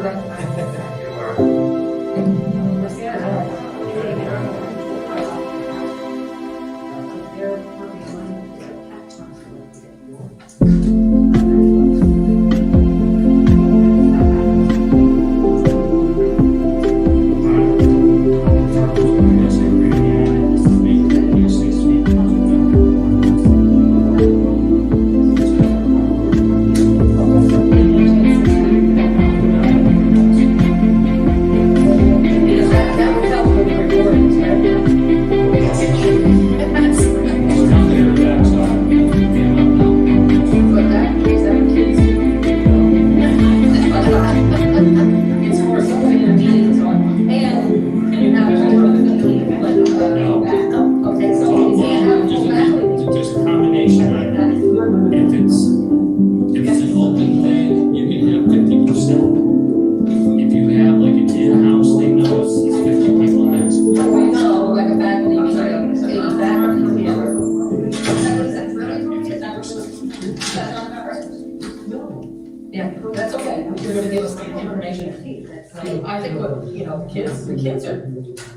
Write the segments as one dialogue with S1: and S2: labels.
S1: for recognizing. That would help with the recordings, but that means that kids. It's for something in the meetings on, and you have to run the meeting, like, okay, so you can't have full faculty.
S2: Just a combination, right? If it's an open thing, you can have 50%. If you have like an in-house thing, no, it's 50 people next.
S1: No, like a faculty meeting, a faculty meeting. Yeah, that's okay, you're gonna give us the information. I think what, the kids are,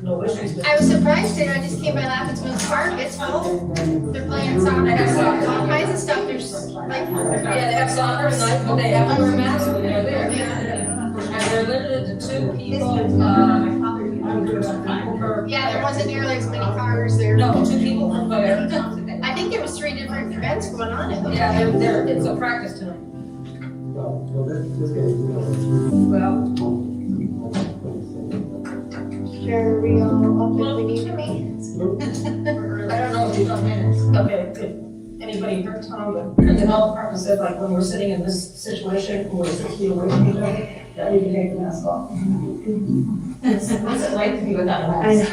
S1: no issues with.
S3: I was surprised today, I just came by Lappinsville Park, it's full. They're playing soccer, all kinds of stuff, there's like.
S1: Yeah, they have soccer tonight, but they have to wear masks when they're there. And they're limited to 2 people,
S3: Yeah, there wasn't nearly as many cars there.
S1: no, 2 people per player.
S3: I think there was 3 different events going on at the.
S1: Yeah, it's a practice tonight.
S4: Well, this guy,
S1: Well,
S3: Sure, we all up if we need to be.
S1: I don't know if you've done minutes. Okay, good. Anybody heard Tom, the health department said, like, when we're sitting in this situation, when we're 6 feet away from each other, that you can take the mask off. What's it like to be without a mask?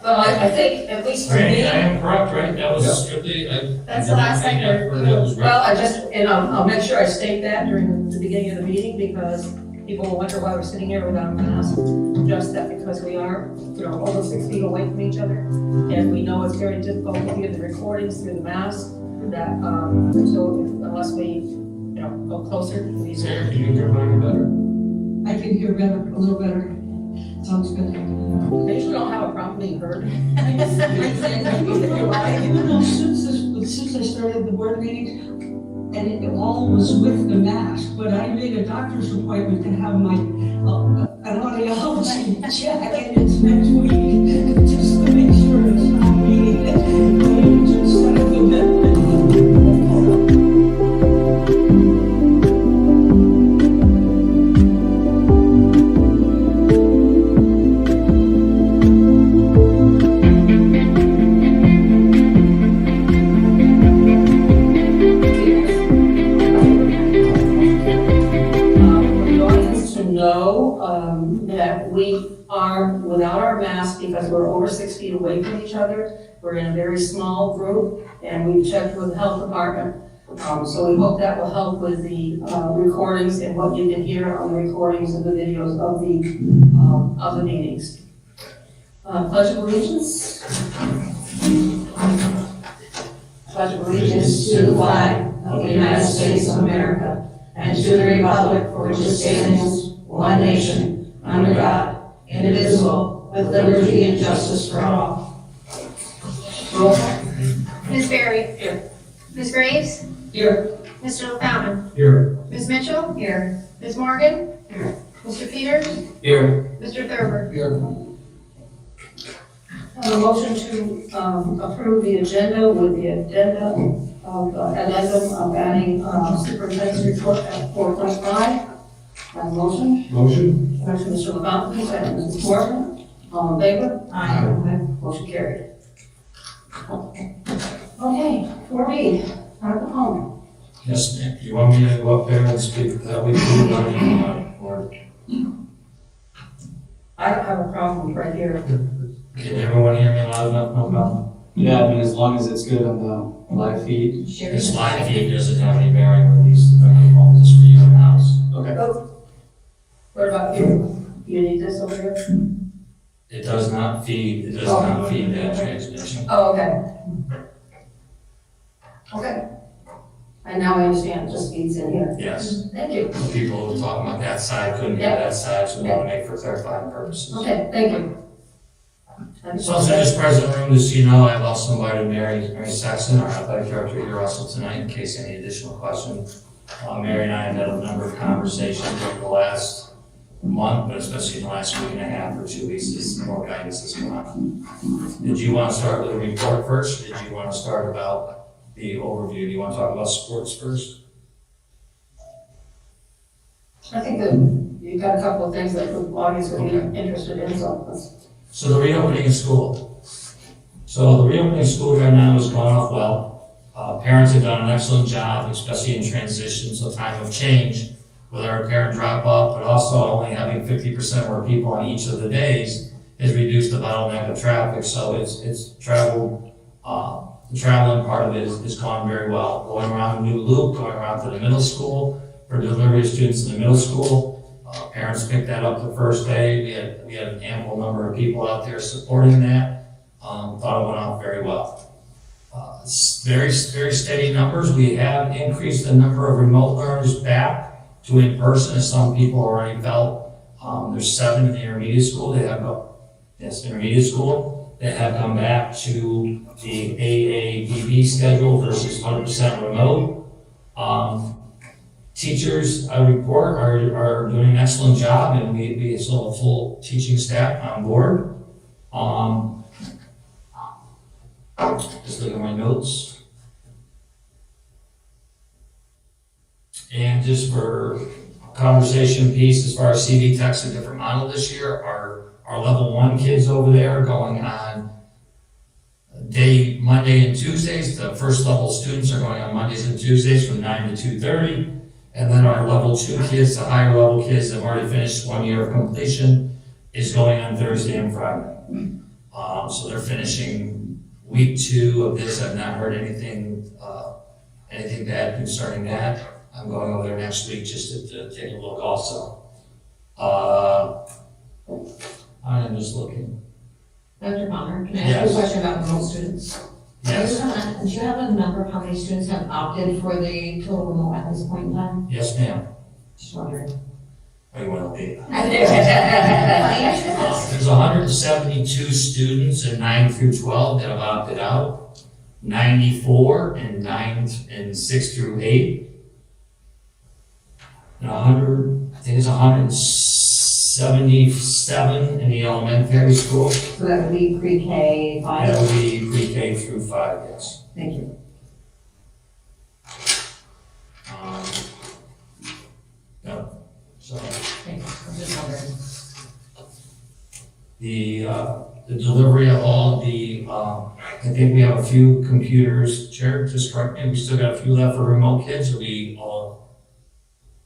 S1: Well, I think, at least for
S2: Right,
S1: me,
S2: I am correct, right? That was strictly,
S3: That's the last I heard.
S2: That was right.
S1: well, I'll make sure I state that during the beginning of the meeting, because people will wonder why we're sitting here without a mask. Just that because we are, over 6 feet away from each other, and we know it's very difficult to hear the recordings through the mask, that, so unless we, go closer, we
S2: Sarah, can you hear mine better?
S5: I can hear better, a little better. Sounds good.
S1: I usually don't have a problem being heard.
S5: Even though since I started the board meeting, and it all was with the mask, but I made a doctor's appointment to have my, an audiology check, and it's next week, just to make sure it's not meeting that instead of the
S1: That we are without our mask because we're over 6 feet away from each other. We're in a very small group, and we've checked with the health department. So we hope that will help with the recordings and what you can hear on the recordings and the videos of the meetings. Pledge of allegiance. Pledge of allegiance to the flag of the United States of America and to the republic for which it stands, one nation, under God, indivisible, with liberty and justice for all. Roll call.
S3: Ms. Berry.
S1: Here.
S3: Ms. Graves.
S1: Here.
S3: Mr. LaFountain.
S2: Here.
S3: Ms. Mitchell.
S1: Here.
S3: Ms. Morgan.
S1: Here.
S3: Mr. Peters.
S2: Here.
S3: Mr. Thurber.
S1: A motion to approve the agenda with the addendum of adding superintendent's report at 4.5. Have a motion?
S4: motion?
S1: Motion, Mr. LaFountain, second, Mrs. Morgan. All in favor? Aye. Motion carried. Okay, 4B, Dr. Palmer.
S2: Yes, ma'am. You want me to go up there and speak that way too? Or
S1: I don't have a problem right here.
S2: can everyone hear me loud enough? No problem.
S6: Yeah, I mean, as long as it's good on the live feed.
S2: This live feed doesn't have any bearing with these microphones, it's for you in the house.
S6: Okay.
S1: What about you? You need this over here?
S2: It does not feed that transmission.
S1: Oh, okay. Okay. And now I understand, it just feeds in here.
S2: Yes.
S1: Thank you.
S2: The people who were talking about that side couldn't get that side, so we want to make for clarifying purposes.
S1: Okay, thank you.
S2: So also just present room, just so you know, I've also invited Mary Saxon, our athletic director here also tonight, in case any additional questions. Mary and I have had a number of conversations over the last month, but especially in the last week and a half or 2 weeks, just more guidance has come on. Did you want to start with the report first, or did you want to start about the overview? Do you want to talk about sports first?
S1: I think that you've got a couple of things that the audience will be interested in, so let's.
S2: So the reopening of school. So the reopening of school right now has gone off well. Parents have done an excellent job, especially in transition, so time of change, with our parent drop off, but also only having 50% more people on each of the days has reduced the bottleneck of traffic. So it's traveled, the traveling part of it has gone very well. Going around a new loop, going around to the middle school, for delivery of students in the middle school. Parents picked that up the first day. We had an ample number of people out there supporting that. Thought it went off very well. It's very steady numbers. We have increased the number of remote learners back to in-person, as some people already felt. There's 7 in the intermediate school. Intermediate school that have come back to the AABB schedule versus 100% remote. Teachers, I report, are doing an excellent job, and we still have a full teaching staff on board. Just looking at my notes. And just for conversation piece, as far as CV Tech's a different model this year, our level 1 kids over there are going on Monday and Tuesdays. The first level students are going on Mondays and Tuesdays from 9 to 2:30. And then our level 2 kids, the higher level kids that have already finished 1 year of completion, is going on Thursday and Friday. So they're finishing week 2 of this. I've not heard anything bad concerning that. I'm going over there next week just to take a look also. I'm just looking.
S7: Dr. Palmer, can I
S2: Yes.
S7: ask you a question about remote students?
S2: Yes,
S7: Do you have a number of how many students have opted for the total remote at this point in time?
S2: yes ma'am.
S7: Just wondering.
S2: What do you want to be?
S7: Yes.
S2: There's 172 students in 9 through 12 that have opted out, 94 in 6 through 8, and I think it's 177 in the elementary school.
S7: So that would be pre-K,
S2: That
S7: 5?
S2: would be pre-K through 5, yes.
S7: Thank you.
S2: Yeah, so.
S7: Thanks. I'm just wondering.
S2: The delivery of all the, I think we have a few computers, Chair, just correct me, we still got a few left for remote kids, or we all?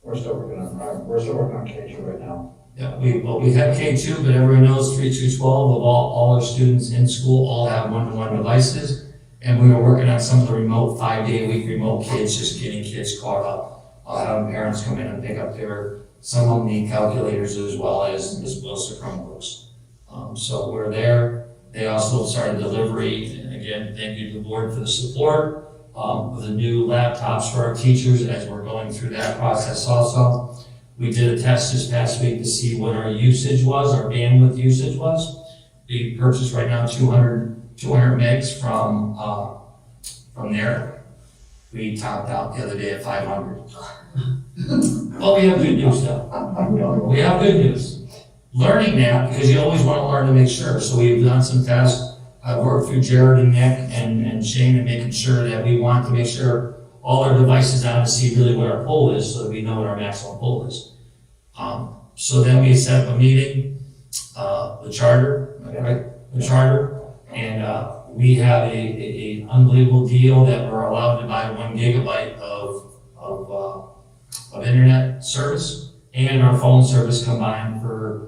S4: We're still working on K2 right now.
S2: Yeah, we have K2, but everyone knows 3 through 12 of all our students in school all have one-to-one devices. And we were working on some of the remote 5-day-a-week remote kids, just getting kids caught up. Having parents come in and pick up some of them need calculators as well as Chromebooks. So we're there. They also started delivery, and again, thank you to the board for the support, of the new laptops for our teachers as we're going through that process also. We did a test this past week to see what our usage was, our bandwidth usage was. We purchased right now 200 megs from there. We topped out the other day at 500. Well, we have good news though. We have good news. Learning that, because you always want to learn to make sure. So we've done some tests. I've worked through Jared and Nick and Shane and making sure that we want to make sure all our devices on to see really what our pull is so that we know what our maximum pull is. So then we set up a meeting, the charter, right? The charter, and we have a unbelievable deal that we're allowed to buy 1 gigabyte of internet service and our phone service combined for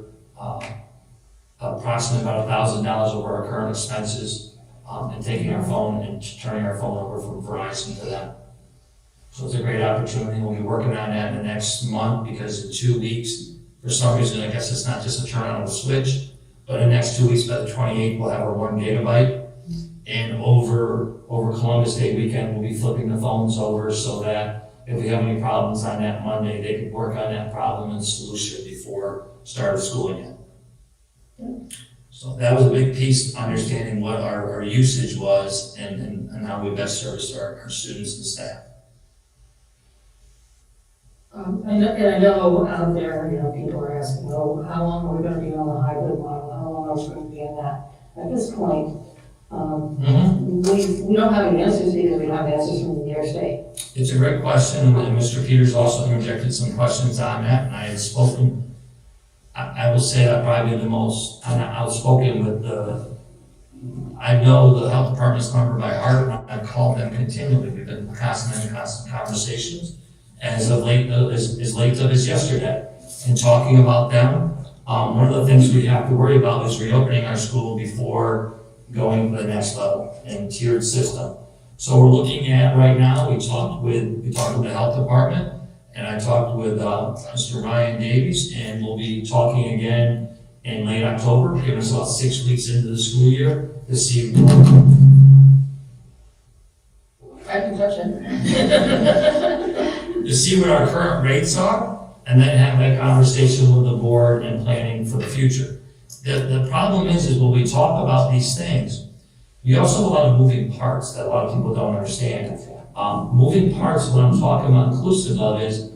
S2: approximately about $1,000 over our current expenses, and taking our phone and turning our phone over from Verizon to them. So it's a great opportunity. We'll be working on that in the next month because in 2 weeks, for some reason, I guess it's not just a turn on the switch, but in the next 2 weeks, by the 28th, we'll have our 1 gigabyte. And over Columbus Day weekend, we'll be flipping the phones over so that if we have any problems on that Monday, they can work on that problem and solution before start of school again. So that was a big piece, understanding what our usage was and how we best service our students and staff.
S1: And I know out there, people are asking, how long are we gonna be on the hybrid model? How long are we gonna be in that? At this point, we don't have any answers because we don't have answers from New York State.
S2: It's a great question, and Mr. Peters also interjected some questions on that, and I had spoken, I will say that probably the most outspoken with I know the health department's number by heart, and I've called them continually. We've been in constant conversations as late as yesterday. In talking about them, one of the things we have to worry about is reopening our school before going to the next level in tiered system. So we're looking at right now, we talked with the health department, and I talked with Mr. Ryan Davies, and we'll be talking again in late October, giving us about 6 weeks into the school year to see.
S1: I can touch it.
S2: To see what our current rates are, and then have that conversation with the board and planning for the future. The problem is when we talk about these things, we also have a lot of moving parts that a lot of people don't understand. Moving parts, what I'm talking about inclusive of is,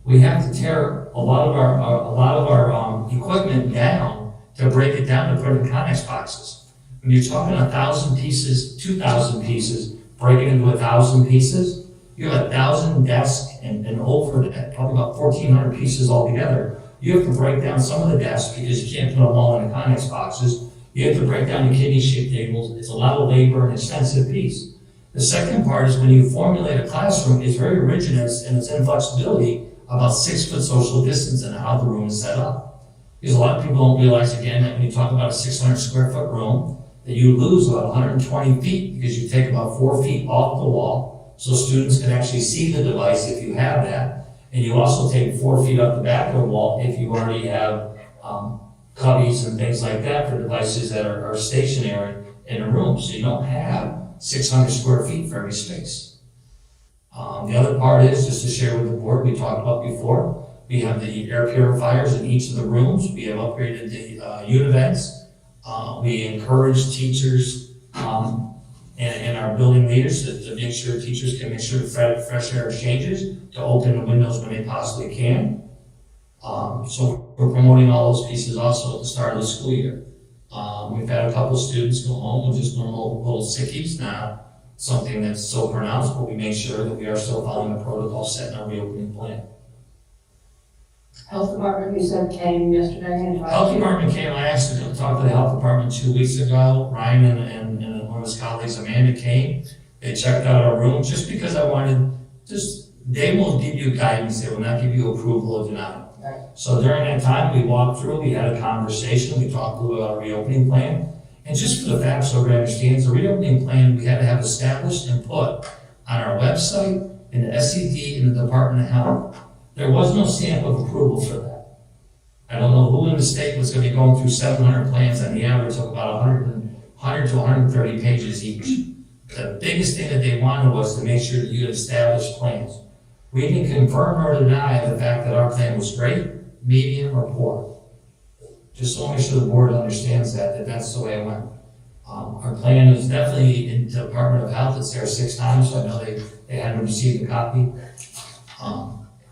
S2: we have to tear a lot of our equipment down to break it down to put it in Connex boxes. When you're talking 1,000 pieces, 2,000 pieces, break it into 1,000 pieces, you have 1,000 desks and over that, probably about 1,400 pieces altogether. You have to break down some of the desks because you can't put them all in the Connex boxes. You have to break down the kidney-shaped tables. It's a lot of labor and expensive piece. The second part is when you formulate a classroom, it's very rigid in its inflexibility about 6 foot social distance and how the room is set up. Because a lot of people don't realize, again, that when you talk about a 600 square foot room, that you lose about 120 feet because you take about 4 feet off the wall so students can actually see the device if you have that. And you also take 4 feet up the back of the wall if you already have cubbies and things like that for devices that are stationary in a room. So you don't have 600 square feet for every space. The other part is, just to share with the board, we talked about before, we have the air purifiers in each of the rooms. We have upgraded the univents. We encourage teachers and our building leaders to make sure teachers can make sure fresh air exchanges to open the windows when they possibly can. So we're promoting all those pieces also at the start of the school year. We've had a couple students go home with just normal little sickies, not something that's so pronounced, but we make sure that we are still following the protocol set in our reopening plan.
S1: Health department, you said, came yesterday and
S2: Health department came, I actually talked to the health department 2 weeks ago. Ryan and one of his colleagues, Amanda, came. They checked out our room just because I wanted, they will give you guidance, they will not give you approval or denial.
S1: Right.
S2: So during that time, we walked through, we had a conversation, we talked about our reopening plan. And just for the facts, so everybody understands, the reopening plan we had to have established and put on our website, in the SED, in the Department of Health. There was no stamp of approval for that. I don't know who in the state was going to be going through 700 plans on the average of about 100 to 130 pages each. The biggest thing that they wanted was to make sure that you had established plans. We can confirm or deny the fact that our plan was great, medium, or poor. Just so make sure the board understands that that's the way it went. Our plan is definitely in the Department of Health. It's there 6 times, so I know they hadn't received a copy.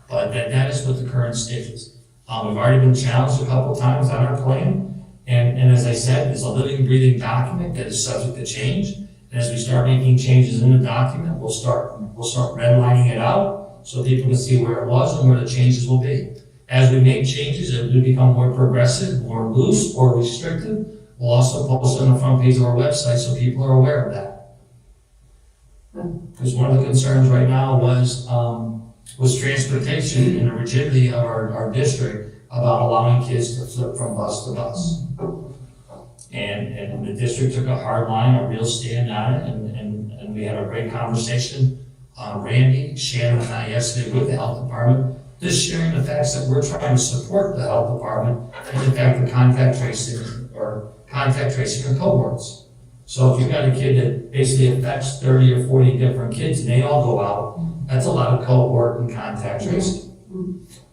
S2: But that is what the current state is. We've already been challenged a couple times on our plan. And as I said, it's a living, breathing document that is subject to change. And as we start making changes in the document, we'll start redlining it out so people can see where it was and where the changes will be. As we make changes, it will become more progressive, more loose, or restrictive. We'll also post on the front page of our website so people are aware of that. Because one of the concerns right now was transportation and the rigidity of our district about allowing kids to flip from bus to bus. And the district took a hard line, a real stand on it, and we had a great conversation. Randy, Shannon, and I yesterday with the health department, just sharing the facts that we're trying to support the health department and the fact that contact tracing and cohorts. So if you've got a kid that basically affects 30 or 40 different kids and they all go out, that's a lot of cohort and contact tracing.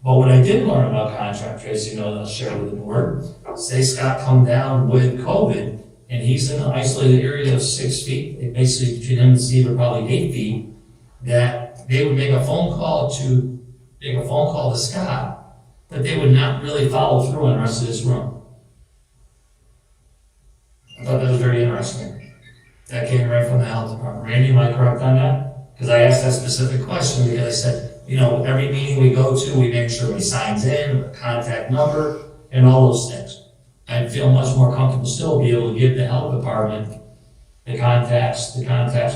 S2: But what I did learn about contact tracing, that I'll share with the board, say Scott come down with COVID and he's in an isolated area of 6 feet, they basically between him and Steve are probably 8 feet, that they would make a phone call to Scott, but they would not really follow through on the rest of this room. I thought that was very interesting. That came right from the health department. Randy, am I correct on that? Because I asked that specific question because I said, every meeting we go to, we make sure he signs in, a contact number, and all those things. I'd feel much more comfortable still be able to give the health department the contacts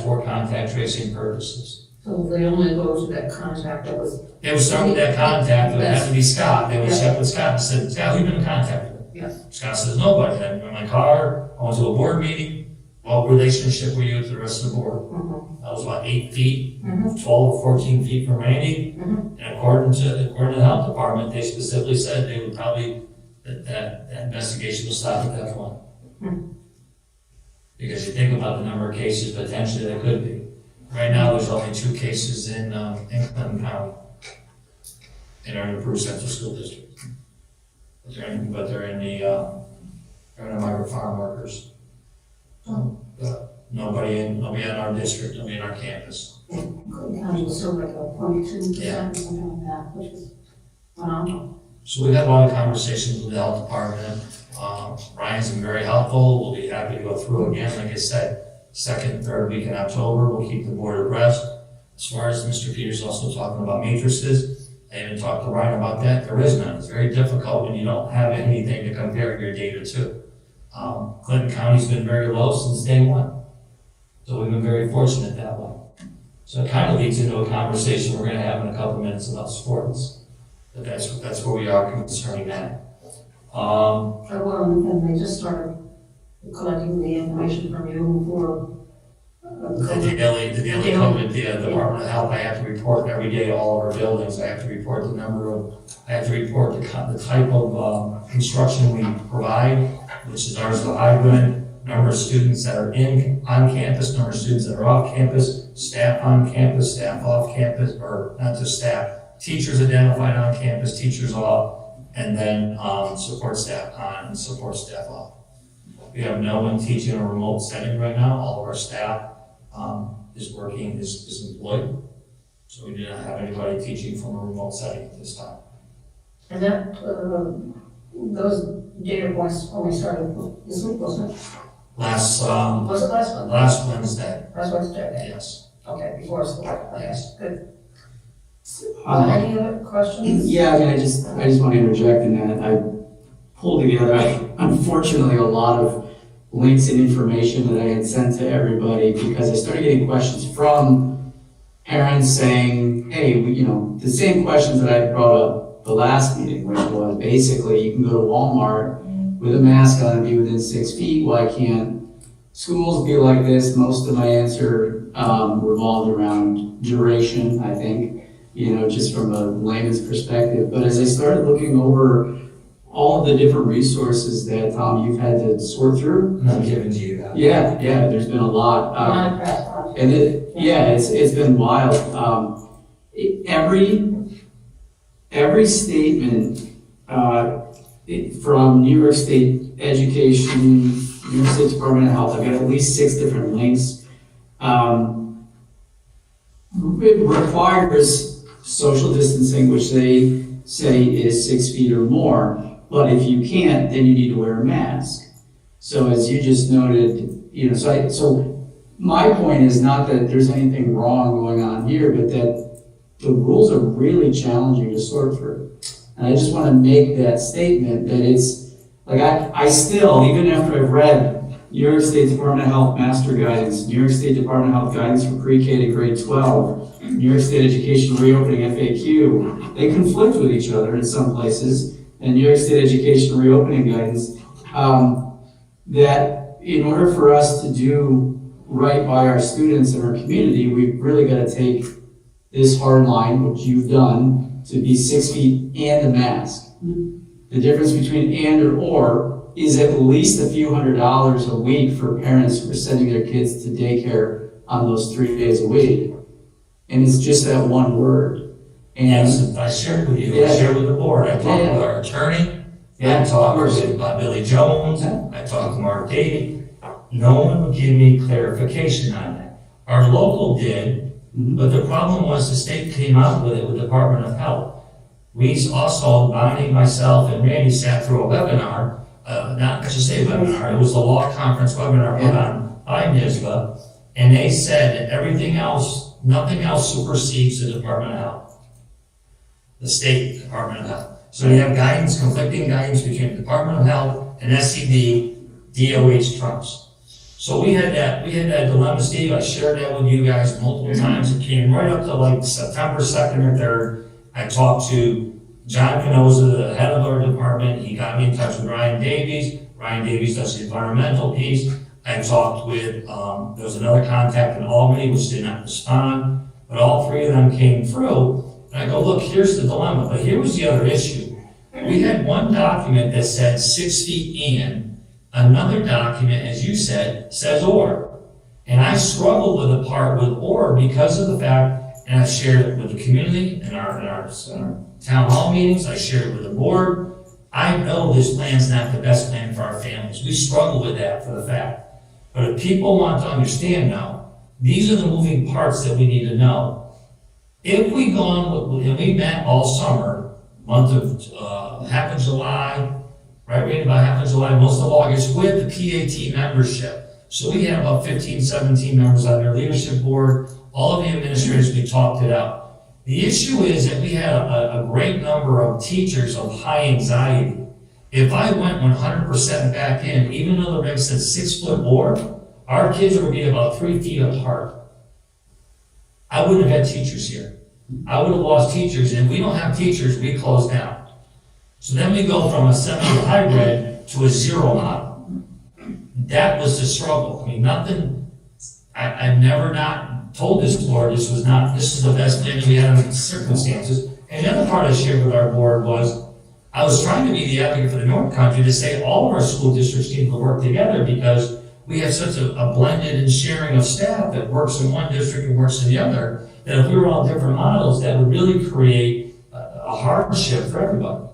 S2: for contact tracing purposes.
S1: So they only go to that contact that was.
S2: They would start with that contact, it would have to be Scott, they would check with Scott and said, Scott, who've been in contact with?
S1: Yes.
S2: Scott says, nobody, I'm in my car, I went to a board meeting, what relationship were you with the rest of the board? I was about 8 feet, 12 or 14 feet from Randy, and according to the health department, they specifically said they would probably, that investigation will stop at that point. Because you think about the number of cases potentially that could be. Right now, there's only 2 cases in Clinton County, in our improved central school district. But they're in the migrant farm workers. Nobody on our district, nobody in our campus.
S1: Clinton County was still like a 0.2%,
S2: Yeah.
S1: something like that, which is phenomenal.
S2: So we've had a lot of conversations with the health department. Ryan's been very helpful. We'll be happy to go through again. Like I said, second, third week in October, we'll keep the board abreast. As far as Mr. Peters also talking about matrices, I even talked to Ryan about that. There is none. It's very difficult when you don't have anything to compare your data to. Clinton County's been very low since day one. So we've been very fortunate that way. So it kind of leads into a conversation we're going to have in a couple minutes about sports. But that's where we are concerning that.
S1: And they just started collecting the information from you for.
S2: The daily COVID, the Department of Health, I have to report every day all of our buildings. I have to report the type of construction we provide, which is ours, the hybrid, number of students that are on campus, number of students that are off campus, staff on campus, staff off campus, or not just staff, teachers identified on campus, teachers off, and then support staff on and support staff off. We have no one teaching in a remote setting right now. All of our staff is employed. So we do not have anybody teaching from a remote setting at this time.
S1: And that, those data points only started this week, wasn't it?
S2: Was it
S1: last month?
S2: last Wednesday,
S1: Last Wednesday?
S2: yes.
S1: Okay, before school. Okay,
S2: Yes.
S1: good. Any other questions?
S6: Yeah, I just want to interject in that. I pulled together, unfortunately, a lot of links and information that I had sent to everybody because I started getting questions from parents saying, hey, the same questions that I brought up the last meeting, which was basically you can go to Walmart with a mask on and be within 6 feet. Why can't schools be like this? Most of my answer revolved around duration, I think, just from a layman's perspective. But as I started looking over all of the different resources that, Tom, you've had to sort through.
S2: I'm giving to you that.
S6: Yeah, there's been a lot. And it's been wild. Every statement from New York State Education, New York State Department of Health, I've got at least 6 different links. It requires social distancing, which they say is 6 feet or more. But if you can't, then you need to wear a mask. So as you just noted, so my point is not that there's anything wrong going on here, but that the rules are really challenging to sort through. And I just want to make that statement that it's, like I still, even after I've read New York State Department of Health Master Guidance, New York State Department of Health Guidance for Pre-K to Grade 12, New York State Education Reopening FAQ, they conflict with each other in some places, and New York State Education Reopening Guidance, that in order for us to do right by our students and our community, we've really got to take this hard line, which you've done, to be 6 feet and a mask. The difference between and or is at least a few $100s a week for parents who are sending their kids to daycare on those 3 days a week. And it's just that one word. And
S2: Yes, I shared with you, I
S6: Yeah.
S2: shared with the board, I talked
S6: Yeah.
S2: with our attorney,
S6: Yeah,
S2: I talked
S6: of course.
S2: with Billy Jones,
S6: Yeah.
S2: I talked to Mark Davey. No one would give me clarification on that. Our local did,
S6: Mhm.
S2: but the problem was the state came out with it with Department of Health. We also, Bonnie, myself, and Randy sat through a webinar, not just a webinar, it was the law conference webinar put on by NISBA, and they said that everything else, nothing else supersedes the Department of Health. The State Department of Health. So you have guidance, conflicting guidance between the Department of Health and SCD, DOH trumps. So we had that dilemma, Steve, I shared that with you guys multiple times, it came right up to like September 2nd or 3rd. I talked to John Canoza, the head of our department, he got me in touch with Ryan Davies. Ryan Davies does the environmental piece. I talked with, there was another contact in Albany, which did not respond, but all three of them came through. And I go, look, here's the dilemma, but here was the other issue. We had one document that said 6 feet in, another document, as you said, says or. And I struggled with the part with or because of the fact, and I shared it with the community in our town hall meetings, I shared it with the board. I know this plan's not the best plan for our families. We struggle with that for the fact. But if people want to understand now, these are the moving parts that we need to know. If we go on, and we met all summer, month of half of July, right, we had about half of July, most of August, with the PAT membership. So we had about 15, 17 members on their leadership board. All of the administrators, we talked it out. The issue is that we had a great number of teachers of high anxiety. If I went 100% back in, even though the reg said 6 foot or, our kids would be about 3 feet apart. I wouldn't have had teachers here. I would have lost teachers, and if we don't have teachers, we close down. So then we go from a semi-hybrid to a zero model. That was the struggle. I mean, I've never not told this board this is the best plan we had in the circumstances. And the other part I shared with our board was, I was trying to be the advocate for the North Country to say all of our school districts need to work together because we have such a blended and sharing of staff that works in one district and works in the other, that if we were all different models, that would really create a hardship for everybody.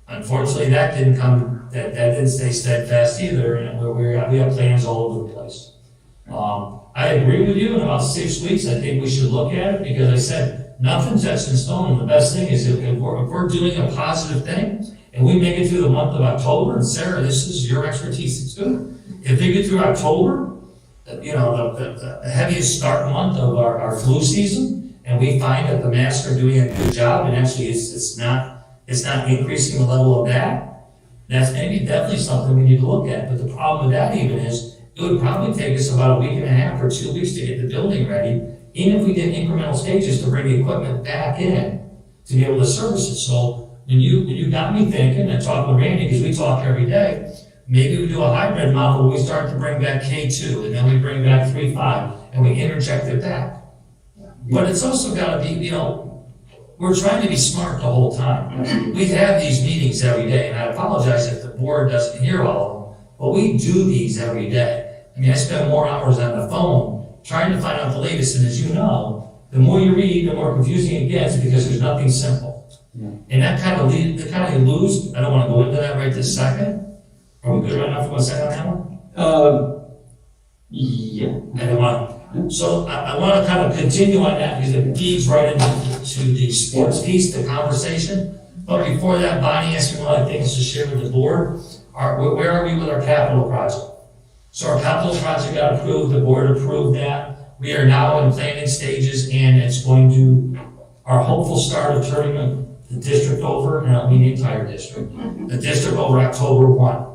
S2: Unfortunately, that didn't stay steadfast either, and we have plans all over the place. I agree with you, in about 6 weeks, I think we should look at it, because I said, nothing's etched in stone, and the best thing is if we're doing a positive thing, and we make it through the month of October, and Sarah, this is your expertise too. If they get through October, the heaviest start month of our flu season, and we find that the masks are doing a good job, and actually it's not increasing the level of that, that's maybe definitely something we need to look at. But the problem with that even is, it would probably take us about a week and a half or 2 weeks to get the building ready, even if we did incremental stages to bring the equipment back in to be able to service it. So when you got me thinking, and talking with Randy, because we talk every day, maybe we do a hybrid model where we start to bring back K2, and then we bring back 3.5, and we interject it back. But it's also got to be, we're trying to be smart the whole time. We have these meetings every day, and I apologize if the board doesn't hear all of them, but we do these every day. I mean, I spend more hours on the phone trying to find out the latest, and as you know, the more you read, the more confusing it gets because there's nothing simple.
S6: Yeah.
S2: And that kind of lose, I don't want to go into that right this second. Are we good right now for 1 second on that one?
S6: Yeah.
S2: So I want to kind of continue on that because it feeds right into the sports piece, the conversation. But before that, Bonnie asked me one of the things to share with the board. Where are we with our capital project? So our capital project got approved, the board approved that. We are now in planning stages, and it's going to, our hopeful start of turning the district over, and I don't mean the entire district, the district over October 1.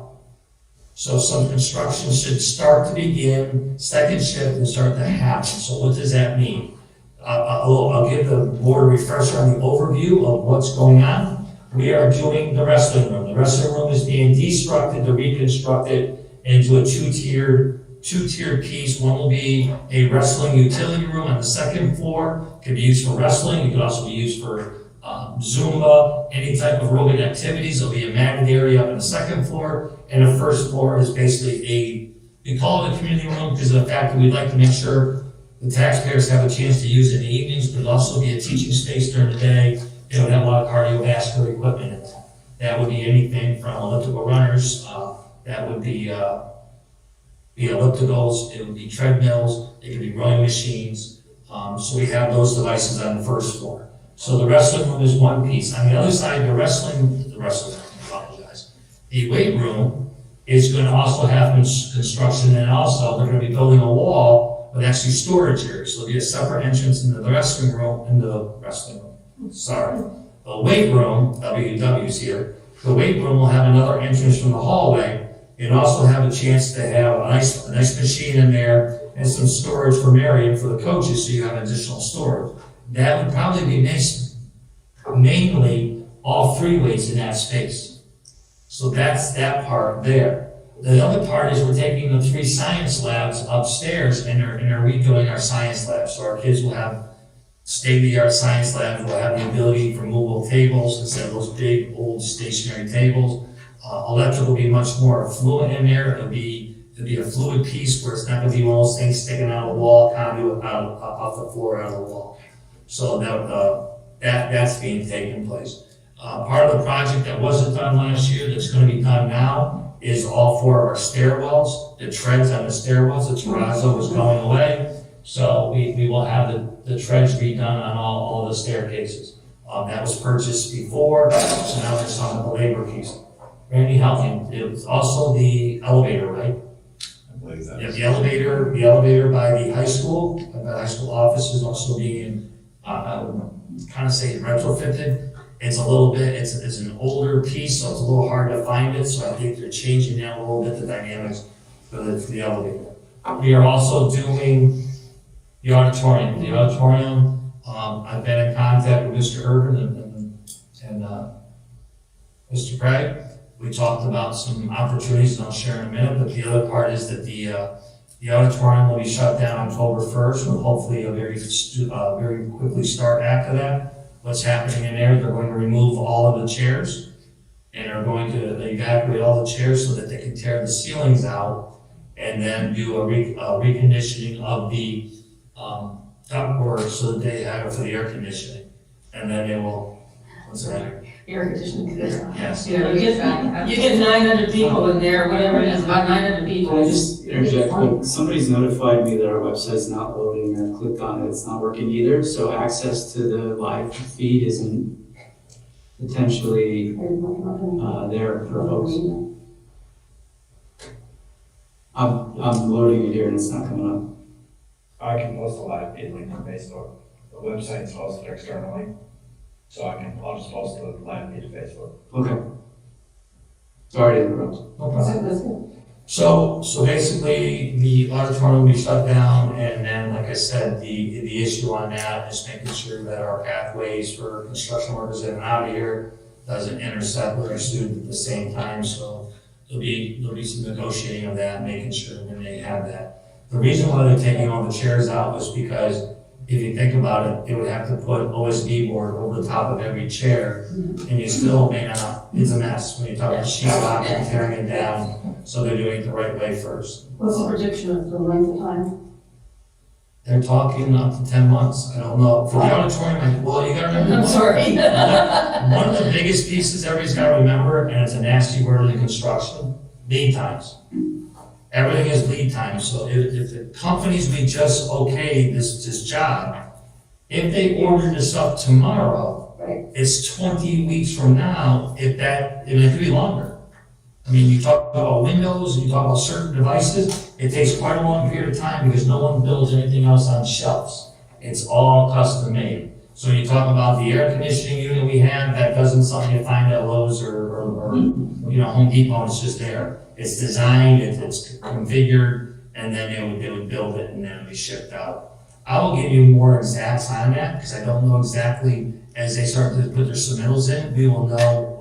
S2: So some construction should start to begin, second shift and start to happen. So what does that mean? I'll give the board a refresher on the overview of what's going on. We are doing the wrestling room. The wrestling room is being destructed to reconstruct it into a two-tiered piece. One will be a wrestling utility room on the second floor. It can be used for wrestling. It could also be used for Zumba, any type of aerobic activities. There'll be a matted area up on the second floor, and the first floor is basically we call it a community room because of the fact that we'd like to make sure the taxpayers have a chance to use it in the evenings, but it'll also be a teaching space during the day. It would have a lot of cardiovascular equipment in it. That would be anything from elliptical runners, that would be ellipticals, it would be treadmills, it could be rowing machines. So we have those devices on the first floor. So the wrestling room is one piece. On the other side, the weight room is going to also have construction, and also they're going to be building a wall with actually storage areas. So there'll be a separate entrance into the the weight room, WW's here. The weight room will have another entrance from the hallway, and also have a chance to have a nice machine in there and some storage for Mary and for the coaches, so you have additional storage. That would probably be mainly all 3 weights in that space. So that's that part there. The other part is we're taking the 3 science labs upstairs and are redoing our science labs. So our kids will have state-of-the-art science labs. We'll have the ability for movable tables instead of those big old stationary tables. Electric will be much more fluid in there. It'll be a fluid piece where it's not going to be one of those things sticking out of the wall, conduit out off the floor, out of the wall. So that's being taken place. Part of the project that wasn't done last year that's going to be done now is all 4 of our stairwells, the treads on the stairwells. The terrazzo is going away. So we will have the treads redone on all the staircases. That was purchased before, so now it's on the labor piece. Randy, help me. It was also the elevator, right?
S4: I believe that.
S2: Yeah, the elevator by the high school office is also being, I would kind of say retrofitted. It's a little bit, it's an older piece, so it's a little hard to find it, so I think they're changing that a little bit, the dynamics for the elevator. We are also doing the auditorium. The auditorium, I've been in contact with Mr. Urban and Mr. Craig. We talked about some opportunities, and I'll share in a minute, but the other part is that the auditorium will be shut down October 1st, and hopefully a very quickly start after that. What's happening in there, they're going to remove all of the chairs, and are going to evacuate all the chairs so that they can tear the ceilings out, and then do a reconditioning of the ductwork so that they have it for the air conditioning. And then they will, what's that?
S1: Air conditioning.
S2: Yes.
S1: You know, you get 900 people in there, whatever it is, about 900 people.
S6: Can I just interject? Quick? Somebody's notified me that our website's not loading, and I clicked on it, it's not working either, so access to the live feed isn't potentially there for folks. I'm loading it here and it's not coming up.
S4: I can post a live feed link to Facebook. The website's hosted externally, so I'll just post the live feed to Facebook.
S6: Okay. Sorry to interrupt.
S2: No problem. So basically, the auditorium will be shut down, and then, like I said, the issue on that is making sure that our pathways for construction workers in and out of here doesn't intersect with our students at the same time, so there'll be some negotiating of that, making sure when they have that. The reason why they're taking all the chairs out was because if you think about it, they would have to put OSB board over the top of every chair, and you still may not, it's a mess when you talk about sheetrock and tearing it down, so they're doing it the right way first.
S1: What's the prediction of the length of time?
S2: They're talking up to 10 months, I don't know. For the auditorium, well, you gotta remember.
S1: I'm sorry.
S2: One of the biggest pieces everybody's gotta remember, and it's a nasty word in construction, lead times. Everything is lead time, so if the companies we just okay this job, if they order this up tomorrow,
S1: Right.
S2: it's 20 weeks from now, it could be longer. I mean, you talk about Windows, and you talk about certain devices, it takes quite a long period of time because no one builds anything else on shelves. It's all custom made. So when you talk about the air conditioning unit we have, that doesn't something you find at Lowe's or Home Depot, it's just there. It's designed, it's configured, and then they would build it and then it would be shipped out. I will give you more exacts on that because I don't know exactly, as they start to put their submittals in, we will know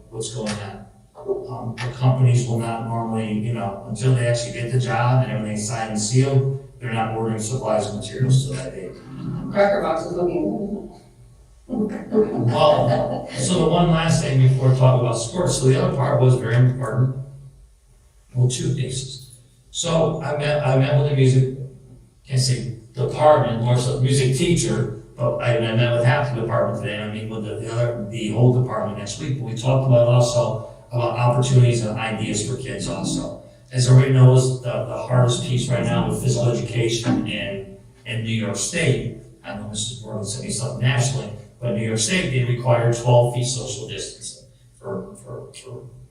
S2: what's going on. The companies will not normally, until they actually get the job and everything's signed and sealed, they're not ordering supplies and materials till that date.
S1: Cracker Box is looking
S2: Well, so the one last thing before talking about sports, so the other part was very important. Well, two pieces. So I met with the music, can't say department, more so music teacher, but I met with half the department today, and I meet with the whole department next week. But we talked about also about opportunities and ideas for kids also. As everybody knows, the hardest piece right now with physical education in New York State, I know Mrs. Morgan said me something nationally, but in New York State, they require 12 feet social distancing for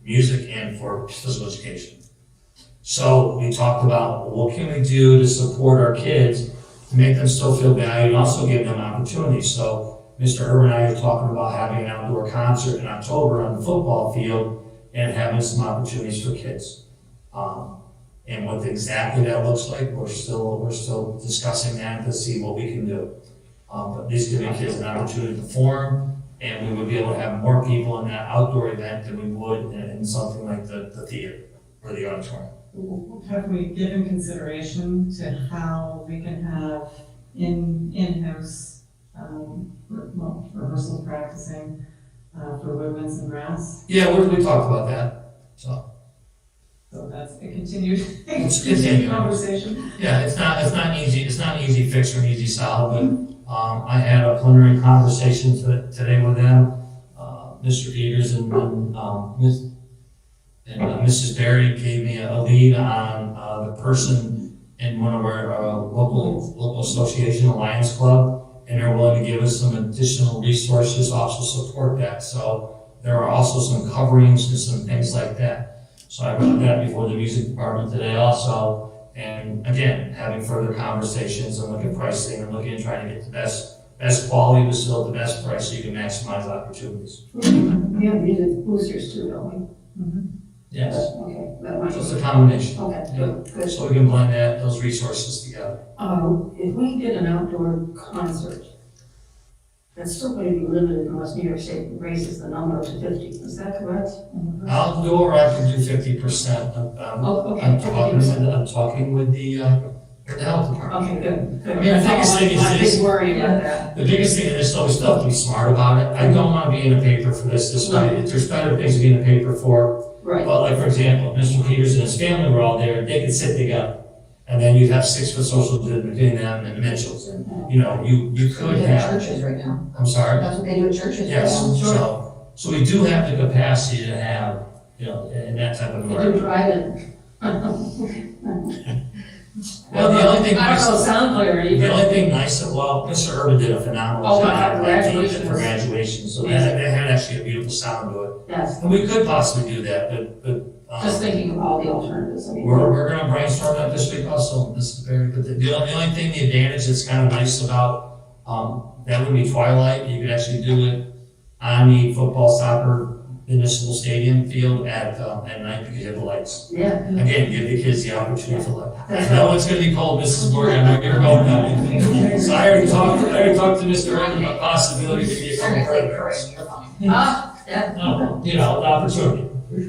S2: music and for physical education. So we talked about what can we do to support our kids to make them still feel valued and also give them opportunities. So Mr. Urban and I are talking about having an outdoor concert in October on the football field and having some opportunities for kids. And what exactly that looks like, we're still discussing that to see what we can do. But this giving kids an opportunity to perform, and we would be able to have more people in that outdoor event than we would in something like the theater or the auditorium.
S8: Have we given consideration to how we can have in-house, rehearsal practicing, for women's and brass?
S2: Yeah, we talked about that, so.
S8: So that's a continued,
S2: It's continuing.
S8: conversation.
S2: Yeah, it's not an easy fix or an easy solve, but, I had a preliminary conversation today with them. Mr. Peters and Mrs. Berry gave me a lead on, the person in one of our, local association, Lions Club, and they're willing to give us some additional resources, also support that. So there are also some coverings and some things like that. So I brought that before the music department today also, and again, having further conversations and looking at pricing and looking at trying to get the best quality, but still at the best price so you can maximize opportunities.
S1: We have music boosters too, don't we?
S2: Yes,
S1: Okay, that might
S2: so it's a combination.
S1: Okay, good.
S2: So we can blend those resources together.
S1: If we did an outdoor concert, that's still going to be limited unless New York State raises the number to 50, is that correct?
S2: I'll go where I can do 50%.
S1: Oh, okay.
S2: I'm talking with the health department.
S1: Okay, good, good.
S2: I mean, the biggest thing is
S1: My
S2: this.
S1: big worry about that.
S2: The biggest thing is we still have to be smart about it. I don't want to be in the paper for this. There's better things to be in the paper for.
S1: Right.
S2: But like, for example, if Mr. Peters and his family were all there, they could sit together. And then you'd have 6 foot social distance between them and the Mitchells. And, you know, you could
S7: They do it
S2: have.
S7: at churches right now.
S2: I'm sorry?
S7: That's what they do at churches right
S2: Yes,
S7: now.
S2: so we do have the capacity to have, you know, in that type of
S1: You do
S2: environment.
S1: drive it.
S2: Well, the only thing
S1: I don't know,
S2: nice,
S1: sound clarity.
S2: the only thing nice, well, Mr. Urban did a phenomenal
S1: Oh,
S2: job
S1: my
S2: at
S1: graduation
S2: for
S1: was-
S2: graduation, so that had actually a beautiful sound to it.
S1: Yes,
S2: And we could possibly do that, but,
S1: just thinking of all the alternatives, I mean.
S2: we're gonna brainstorm that this week also, Mr. Berry, but the only thing, the advantage that's kind of nice about, that would be twilight, you could actually do it on the football, soccer, municipal stadium field at night because you have the lights.
S1: Yeah.
S2: Again, give the kids the opportunity for light. I know it's gonna be cold, Mrs. Morgan, I know you're going down. So I already talked to Mr. Wright about possibility to be a couple programs.
S1: Yeah.
S2: No, you know, the opportunity.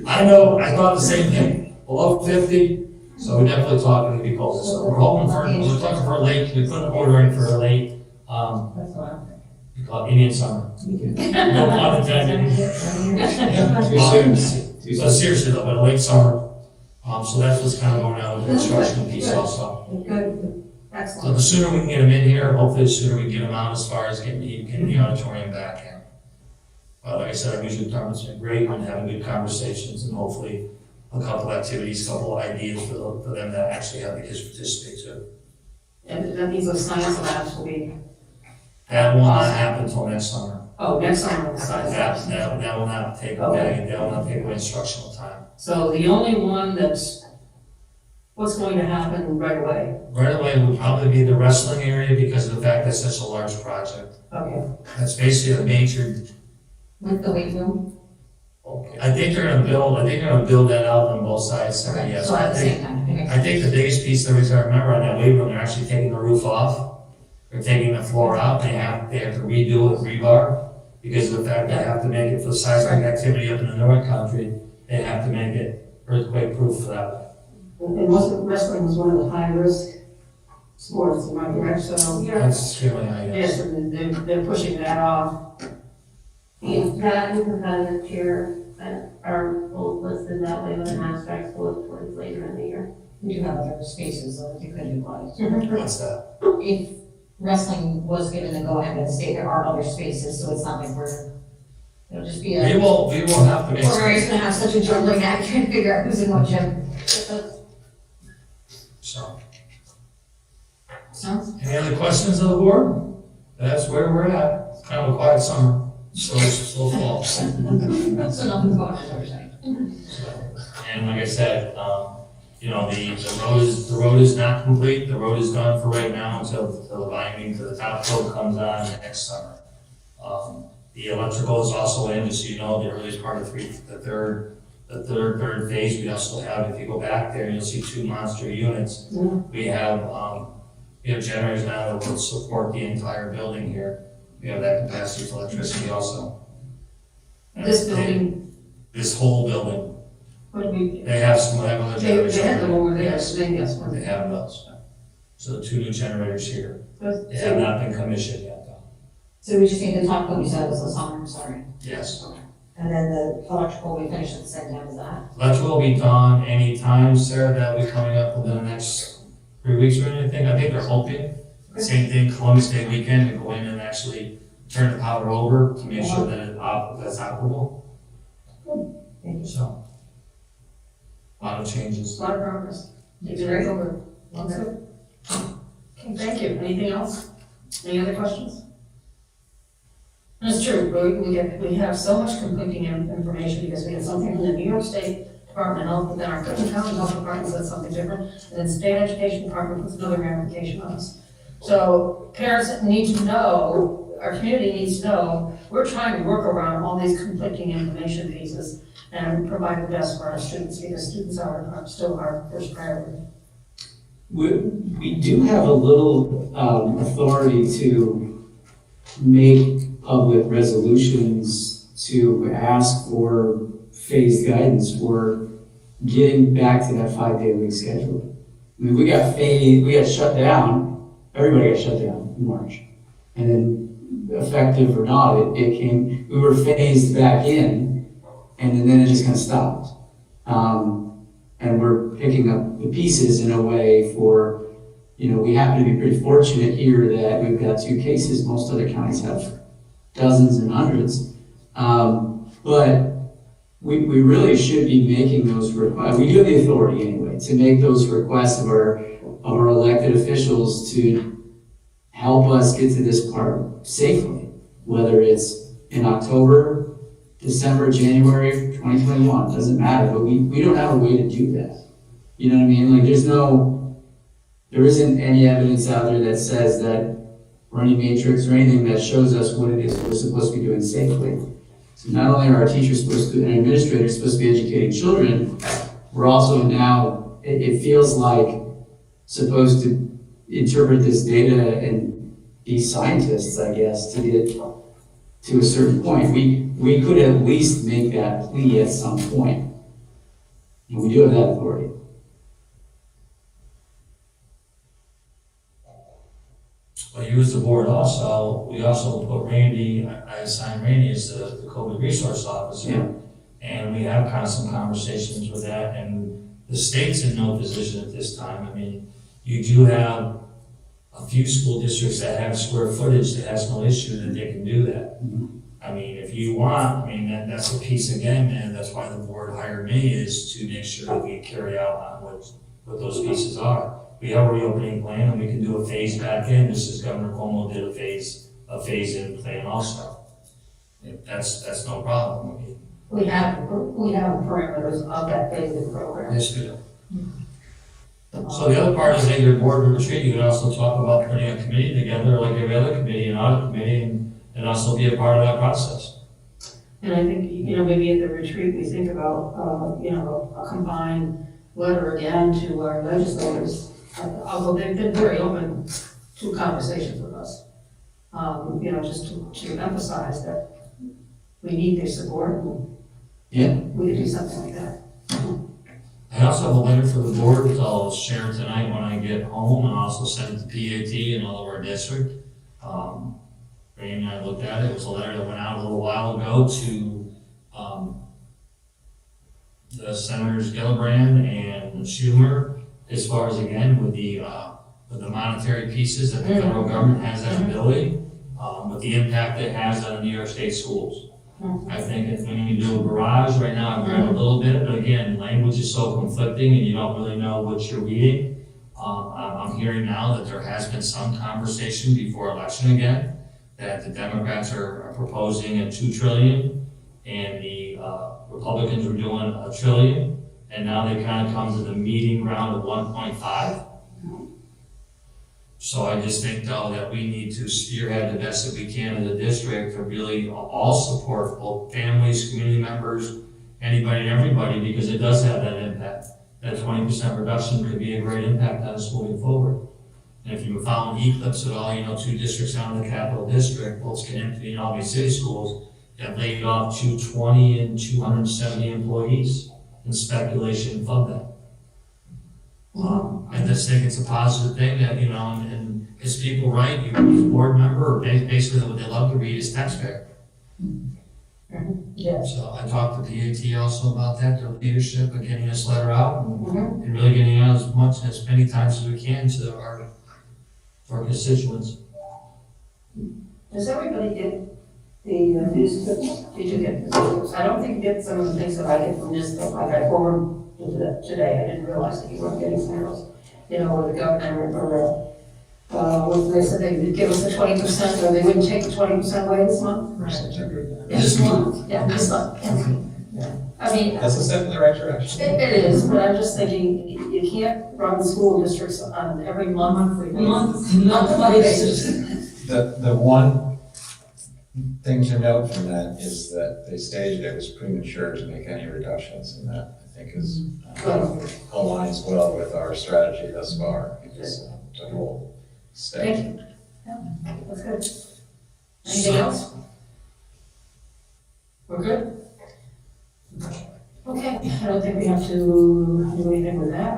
S2: I know, I thought the same thing, below 50, so we're definitely talking to be cold. So we're talking for a late, we put an order in for a late,
S8: That's what I'm thinking.
S2: we call it Indian summer. No pun intended.
S6: Too soon. Too
S2: So
S6: soon.
S2: seriously though, but a late summer, so that's what's kind of going on with the construction piece also.
S1: Good,
S2: So
S1: excellent.
S2: the sooner we can get them in here, hopefully the sooner we can get them out as far as getting the auditorium back in. But like I said, our music department's been great and having good conversations and hopefully a couple activities, couple ideas for them to actually have the kids participate too.
S1: And that means those science labs will be,
S2: That will not happen until next summer.
S1: oh, next summer, the science labs.
S2: That will not take
S1: Okay.
S2: that will not take away instructional time.
S1: So the only one that's, what's going to happen right away?
S2: Right away would probably be the wrestling area because of the fact that's such a large project.
S1: Okay,
S2: That's basically a major,
S7: With the weight room.
S2: I think they're gonna build that out on both sides.
S7: Okay,
S2: Yes,
S7: so at
S2: I
S7: the
S2: think,
S7: same time. Okay.
S2: I think the biggest piece that we gotta remember on that weight room, they're actually taking the roof off. They're taking the floor out, they have to redo it with rebar because of the fact they have to make it for seismic activity up in the North Country. They have to make it earthquake proof for that.
S1: and wasn't wrestling was one of the high risk sports, am I correct? So,
S2: That's really how you.
S1: yes, and they're pushing that off.
S9: That and competitive cheer are both listed that way with an asterisk going towards later in the year.
S7: We do have other spaces though that they could utilize.
S2: What's that?
S7: If wrestling was given the go-ahead by the state, there are other spaces, so it's not like it'll just be
S2: We
S7: a.
S2: will have to make.
S7: Or Mary's gonna have such a juggling act trying to figure out who's in what gym.
S2: So,
S7: Sounds.
S2: any other questions of the board? That's where we're at. It's kind of a quiet summer, slow fall.
S7: So nothing's going on the other side.
S2: And like I said, you know, the road is not complete, the road is done for right now until the binding to the top coat comes on next summer. The electrical is also in, just so you know, the earliest part of the third phase, we also have, if you go back there, you'll see 2 monster units. We have generators now that will support the entire building here. We have that capacity for electricity also.
S1: This building,
S2: This whole building.
S1: what do we,
S2: They have some other
S1: they
S2: generators.
S1: had them over there,
S2: Yes.
S1: so they got one.
S2: They have those. So the 2 new generators here. They have
S1: So,
S2: not been commissioned yet, though.
S7: So we just need to talk what you said was the summer, sorry.
S2: Yes.
S7: And then the electrical we finish at the same time as that.
S2: Electrical will be done anytime, Sarah, that'll be coming up within the next 3 weeks or anything. I think they're hoping. Same thing, Columbus Day weekend, and go in and actually turn the power over to make sure that that's operable.
S7: Thank you.
S2: So, a lot of changes.
S1: a lot of progress. It's very over. Okay, thank you. Anything else? Any other questions? It's true, we have so much conflicting information because we have something from the New York State Department of Health, but then our Clinton County Health Department said something different, and then State Education Department puts another ramification on us. So parents need to know, our community needs to know, we're trying to work around all these conflicting information pieces and provide the best for our students, because students are still our first priority.
S6: We do have a little authority to make public resolutions to ask for phased guidance for getting back to that 5-day-a-week schedule. I mean, we got shut down, everybody got shut down in March. And then effective or not, we were phased back in, and then it just kind of stopped. And we're picking up the pieces in a way for, we happen to be pretty fortunate here that we've got 2 cases. Most other counties have dozens and hundreds. But we really should be making those requests. We do have the authority anyway to make those requests of our elected officials to help us get to this part safely, whether it's in October, December, January 2021, doesn't matter, but we don't have a way to do that. You know what I mean? Like there isn't any evidence out there that says that, or any matrix or anything that shows us what it is we're supposed to be doing safely. So not only are our teachers supposed to, and administrators supposed to be educating children, we're also now, it feels like, supposed to interpret this data and be scientists, I guess, to get to a certain point. We could at least make that plea at some point. And we do have that authority.
S2: Well, you as the board also, we also put Randy, I assigned Randy as the COVID resource officer.
S6: Yeah.
S2: And we have kind of some conversations with that, and the state's in no position at this time. I mean, you do have a few school districts that have square footage that has no issue that they can do that. I mean, if you want, that's a piece again, and that's why the board hired me, is to make sure that we carry out on what those pieces are. We have a reopening plan, and we can do a phase back in, just as Governor Cuomo did a phase in plan also. That's no problem. I mean,
S1: We have parameters of that phasing program.
S2: yes, we do. So the other part is at your board retreat, you can also talk about putting a committee together, like every other committee, an audit committee, and also be a part of that process.
S1: And I think, maybe at the retreat, we think about, a combined letter again to our legislators, although they've been very open to conversations with us. Just to emphasize that we need their support, and
S6: Yeah.
S1: we could do something like that.
S2: And also have a letter for the board, which I'll share tonight when I get home, and also send it to PAT and all of our district. Randy and I looked at it. It was a letter that went out a little while ago to the Senators Gillibrand and Schumer, as far as, again, with the monetary pieces that the federal government has that ability, with the impact it has on the New York State schools. I think if we need to do a garage, right now I've read a little bit, but again, language is so conflicting and you don't really know what you're reading. I'm hearing now that there has been some conversation before election again, that the Democrats are proposing a $2 trillion and the Republicans were doing $1 trillion, and now they kind of come to the meeting ground of 1.5. So I just think though that we need to spearhead the best that we can in the district to really all support both families, community members, anybody and everybody, because it does have that impact. That 20% reduction could be a great impact on us moving forward. And if you found Eclipse at all, 2 districts out in the capital district, both Schenectady and Albany City Schools, have laid off 220 and 270 employees in speculation of that. I just think it's a positive thing that, and as people write, you as a board member, or basically what they love to read is taxpayer.
S1: Yes.
S2: So I talked to PAT also about that, their leadership of getting this letter out and really getting out as many times as we can to our constituents.
S1: Does everybody get the news clips? Did you get the clips? I don't think you get some of the things that I get from this, but like I forwarded today, I didn't realize that you weren't getting some of those. Where the governor, or they said they would give us the 20%, or they wouldn't take the 20% away this month? This month, yeah, this month. Yeah. I mean,
S10: That's a step in the right direction.
S1: it is, but I'm just thinking, you can't run school districts on every monthly basis.
S10: The one thing to note from that is that they stated it was premature to make any reductions, and that I think is aligns well with our strategy thus far, because the whole state.
S1: Thank you. Yeah, that's good. Anything else? We're good? Okay, I don't think we have to do anything with that.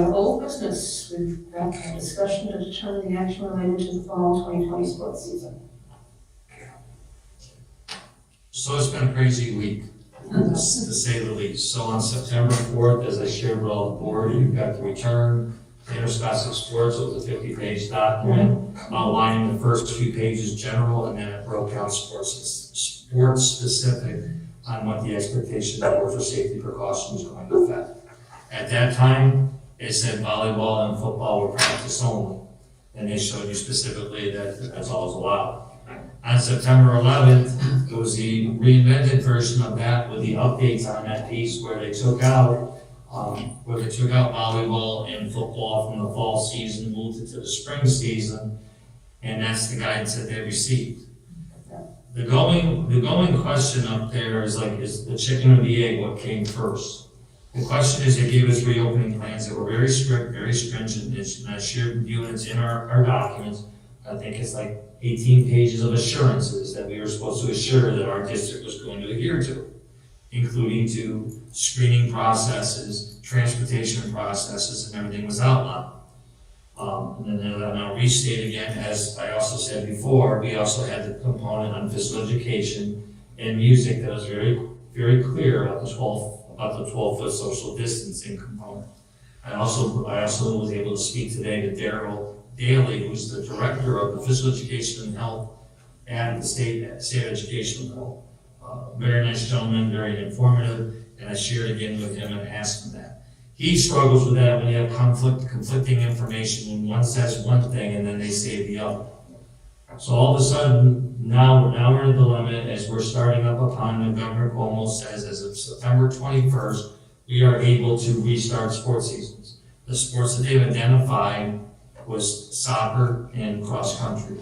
S1: Old business, we've got a discussion to determine the action related to the fall 2020 sports season.
S2: So it's been a crazy week, to say the least. So on September 4th, as I shared with all the board, you got the return to Interscholastic Sports. It was a 50-page document outlining the first few pages general, and then it broke down sports specific on what the expectations were for safety precautions going to affect. At that time, it said volleyball and football were practice only, and they showed you specifically that that's all is allowed. On September 11th, it was the reinvented version of that with the updates on that piece where they took out volleyball and football from the fall season, moved it to the spring season, and that's the guidance that they received. The going question up there is the chicken or the egg, what came first? The question is, they gave us reopening plans that were very strict, very stringent, and I shared units in our documents. I think it's 18 pages of assurances that we were supposed to assure that our district was going to adhere to, including to screening processes, transportation processes, and everything was outlined. And then I'll restate again, as I also said before, we also had the component on physical education and music that was very, very clear about the 12-foot social distancing component. I also was able to speak today to Daryl Daly, who's the director of the physical education and health at the state education level. Very nice gentleman, very informative, and I shared again with him and asked him that. He struggles with that when you have conflicting information, when one says one thing and then they say the other. So all of a sudden, now we're in a dilemma as we're starting up upon what Governor Cuomo says as of September 21st, we are able to restart sports seasons. The sports that they've identified was soccer and cross country.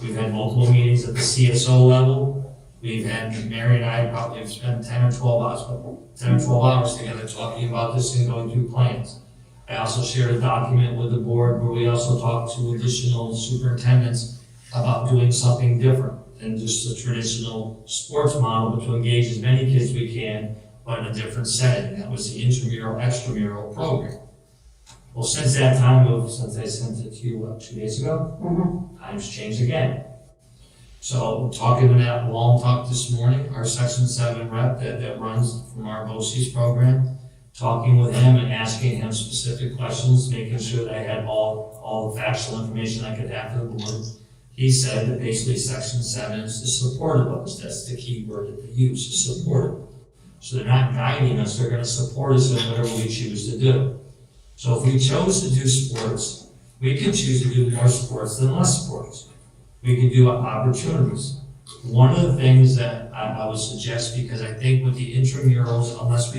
S2: We've had multiple meetings at the CSO level. We've had, Mary and I probably have spent 10 or 12 hours together talking about this and going through plans. I also shared a document with the board where we also talked to additional superintendents about doing something different than just a traditional sports model, but to engage as many kids as we can but in a different setting. That was the intramural, extramural program. Well, since that time, since I sent it to you, 2 days ago, times changed again. So talking to Matt Wallentuck this morning, our Section 7 rep that runs from our BOCES program, talking with him and asking him specific questions, making sure that I had all the factual information I could have for the board. He said that basically Section 7 is the supportive of us. That's the key word that they use, is supportive. So they're not guiding us, they're gonna support us in whatever we choose to do. So if we chose to do sports, we could choose to do more sports than less sports. We could do opportunities. One of the things that I would suggest, because I think with the intramurals, unless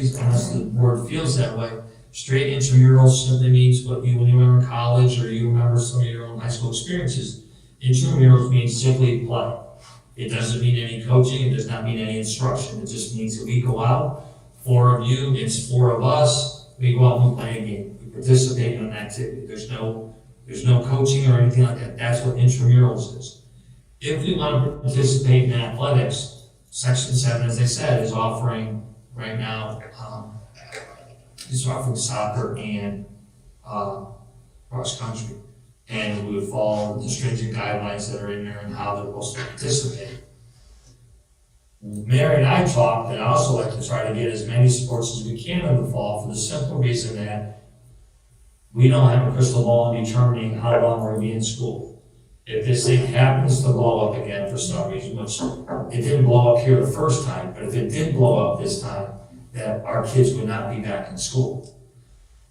S2: the board feels that way, straight intramurals simply means what when you were in college or you remember some of your own high school experiences. Intramurals means simply play. It doesn't mean any coaching, it does not mean any instruction. It just means that we go out, 4 of you, it's 4 of us, we go out and play a game. We participate in an activity. There's no coaching or anything like that. That's what intramurals is. If we want to participate in athletics, Section 7, as I said, is offering right now, is offering soccer and cross country. And we would follow the stringent guidelines that are in there and how they're supposed to participate. Mary and I talked, and I also like to try to get as many sports as we can in the fall for the simple reason that we don't have a crystal ball in determining how long we're going to be in school. If this thing happens to blow up again for some reason, which it didn't blow up here the first time, but if it did blow up this time, that our kids would not be back in school.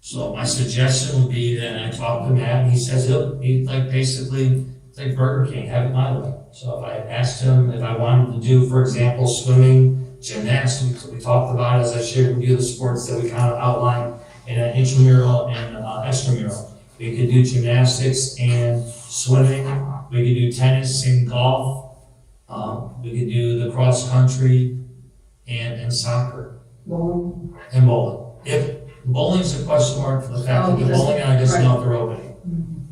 S2: So my suggestion would be that I talked to Matt, and he says he'd like basically, it's like Burger King, have it my way. So if I asked him if I wanted to do, for example, swimming, gymnastics, we talked about, as I shared with you, the sports that we kind of outlined in an intramural and extramural. We could do gymnastics and swimming. We could do tennis and golf. We could do the cross country and soccer.
S1: Bowling.
S2: And bowling. If bowling's a question mark for the fact that the bowling alley doesn't know if they're opening.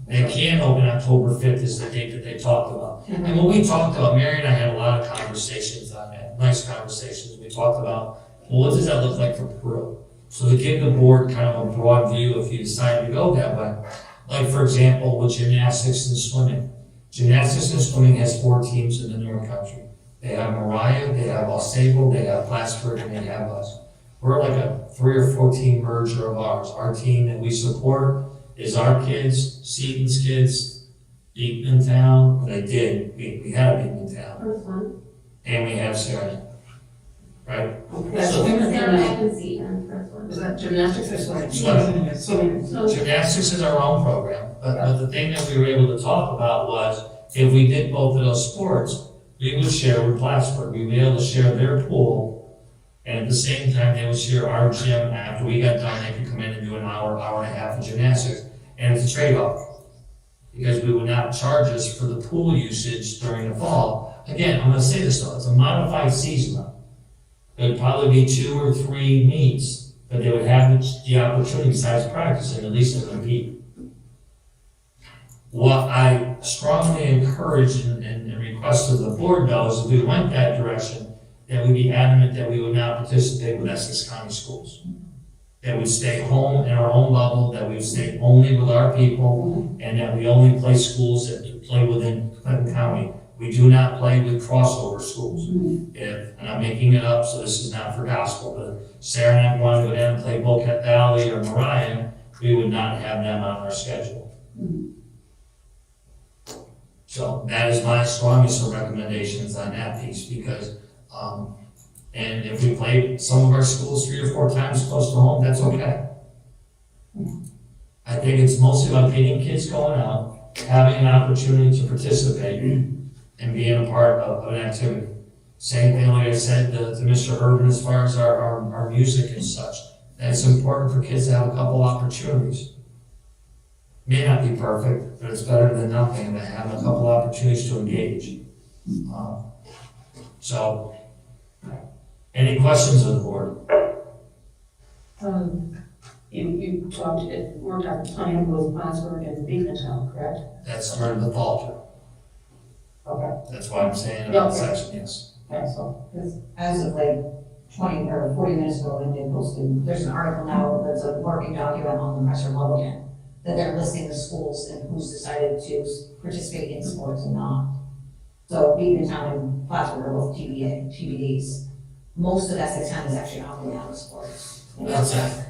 S2: They can open October 5th is the date that they talked about. And when we talked about, Mary and I had a lot of conversations on that, nice conversations. We talked about, well, what does that look like for Peru? So to give the board kind of a broad view if you decide to go that way. Like for example, with gymnastics and swimming. Gymnastics and swimming has 4 teams in the North Country. They have Mariah, they have Ausable, they have Plattsburgh, and they have us. We're like a 3 or 4 team merger of ours. Our team that we support is our kids, Seaton's kids, Beekman, they did, we had a Beekman,
S9: First one.
S2: and we have Sarah, right?
S1: That's
S9: Sarah
S1: gymnastics.
S9: Mack and Seton, first one.
S1: Is that gymnastics or swimming?
S2: Swimming.
S1: Swimming.
S9: So,
S2: Gymnastics is our own program, but the thing that we were able to talk about was, if we did both of those sports, we would share with Plattsburgh, we'd be able to share their pool, and at the same time, they would share our gym. After we got done, they could come in and do an hour, hour and a half of gymnastics, and it's a trade-off. Because we would not charge us for the pool usage during the fall. Again, I'm gonna say this though, it's a modified season though. There'd probably be 2 or 3 meets, but they would have the opportunity besides practicing, at least to compete. What I strongly encourage and request of the board though is if we went that direction, that we be adamant that we would not participate with Essex County schools. That we'd stay home in our own bubble, that we'd stay only with our people, and that we only play schools that play within Clinton County. We do not play with crossover schools. And I'm making it up, so this is not for gospel, but Sarah and I wanted to go down and play Boquete Valley or Mariah, we would not have them on our schedule. So that is my strongest of recommendations on that piece, because and if we play some of our schools 3 or 4 times close to home, that's okay. I think it's mostly about getting kids going out, having an opportunity to participate, and being a part of an activity. Same thing, like I said, to Mr. Urban, as far as our music and such. That's important for kids to have a couple opportunities. May not be perfect, but it's better than nothing, to have a couple opportunities to engage. So, any questions of the board?
S1: You talked, worked out the plan with Plattsburgh and Beekman, correct?
S2: That started the fall
S1: Okay.
S2: That's why I'm saying about
S1: Okay.
S2: section, yes.
S1: Okay, so,
S8: As of late,
S7: 20 or 40 minutes ago, and they posted, there's an article now, that's a working document on the Press Republican, that they're listing the schools and who's decided to participate in sports and not. So Beacontown and Plattsburgh are both TBDs. Most of Essex County is actually opting out of sports.
S2: That's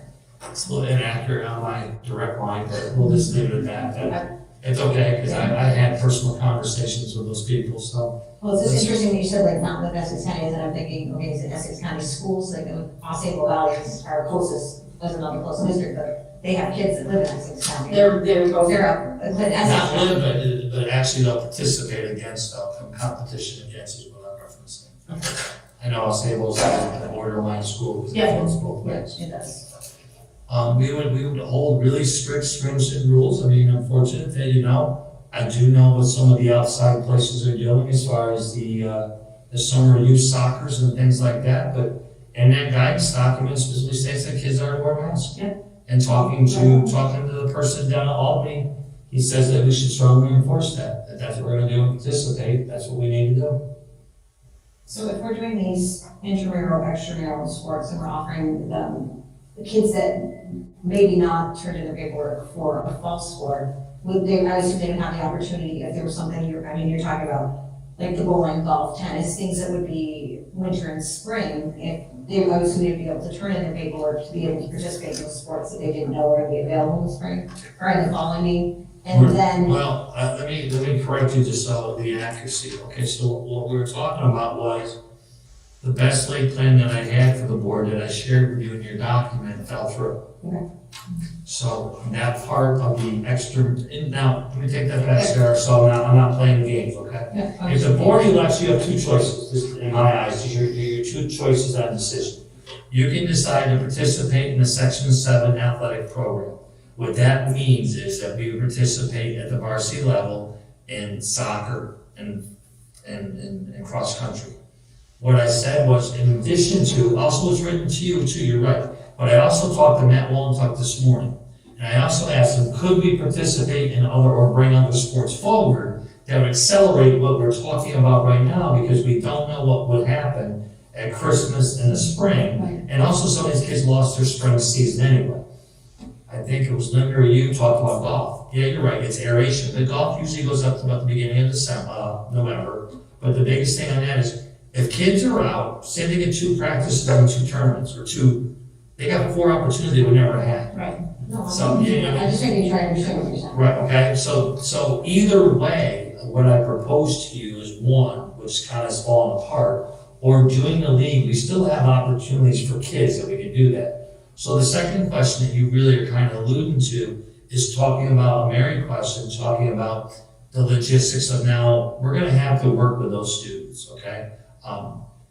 S2: it's a little inaccurate on my direct line, but we'll just leave it at that. It's okay, because I had personal conversations with those people, so.
S7: Well, it's just interesting that you said like not with Essex County, and I'm thinking, okay, is it Essex County schools, like Osceola Valley is our closest, that's another close district, but they have kids that live in Essex County.
S1: They're both.
S7: They're up, but Essex
S2: Not
S7: County.
S2: live, but actually they'll participate against, competition against is what I'm referencing. I know Osceola's a borderline school, because it floats both ways.
S7: It does.
S2: We would hold really strict, stringent rules. I mean, unfortunate that, I do know what some of the outside places are doing as far as the summer youth soccers and things like that, but in that guidance document specifically states that kids are to wear masks.
S1: Yeah.
S2: And talking to the person down at Albany, he says that we should strongly enforce that that's what we're gonna do and participate, that's what we need to do.
S7: So if we're doing these intramural, extramural sports, and we're offering them, the kids that maybe not turned in their paperwork for a fall sport, would they, I assume they would have the opportunity if there was something you're talking about, like the bowling, golf, tennis, things that would be winter and spring, if they, I assume they'd be able to turn in their paperwork to be able to participate in those sports that they didn't know were gonna be available in the spring, or in the fall, I mean, and then.
S2: Well, let me correct you just so the accuracy. Okay, so what we were talking about was the best laid plan that I had for the board that I shared with you in your document fell through.
S7: Okay.
S2: So that part of the now, let me take that back, Sarah, so now I'm not playing games, okay?
S7: Yeah,
S2: If the board elects, you have two choices, this, in my eyes, your two choices on decision. You can decide to participate in the Section 7 athletic program. What that means is that we participate at the varsity level in soccer and cross country. What I said was, in addition to, also was written to you too, you're right, but I also talked to Matt Wallentuck this morning. And I also asked him, could we participate in other or bring other sports forward that would accelerate what we're talking about right now, because we don't know what would happen at Christmas in the spring. And also some of these kids lost their spring season anyway. I think it was Linda or you talked about golf. Yeah, you're right, it's aeration. The golf usually goes up to about the beginning of November. But the biggest thing on that is, if kids are out, say they get 2 practices and 2 tournaments, or 2, they got 4 opportunities they would never have.
S7: Right. No,
S2: So, yeah,
S7: I just think you try to understand what you're saying.
S2: right, okay, so either way, what I propose to you is one, which kind of is falling apart, or doing the league, we still have opportunities for kids that we can do that. So the second question that you really are kind of alluding to is talking about a Mary question, talking about the logistics of now, we're gonna have to work with those students, okay?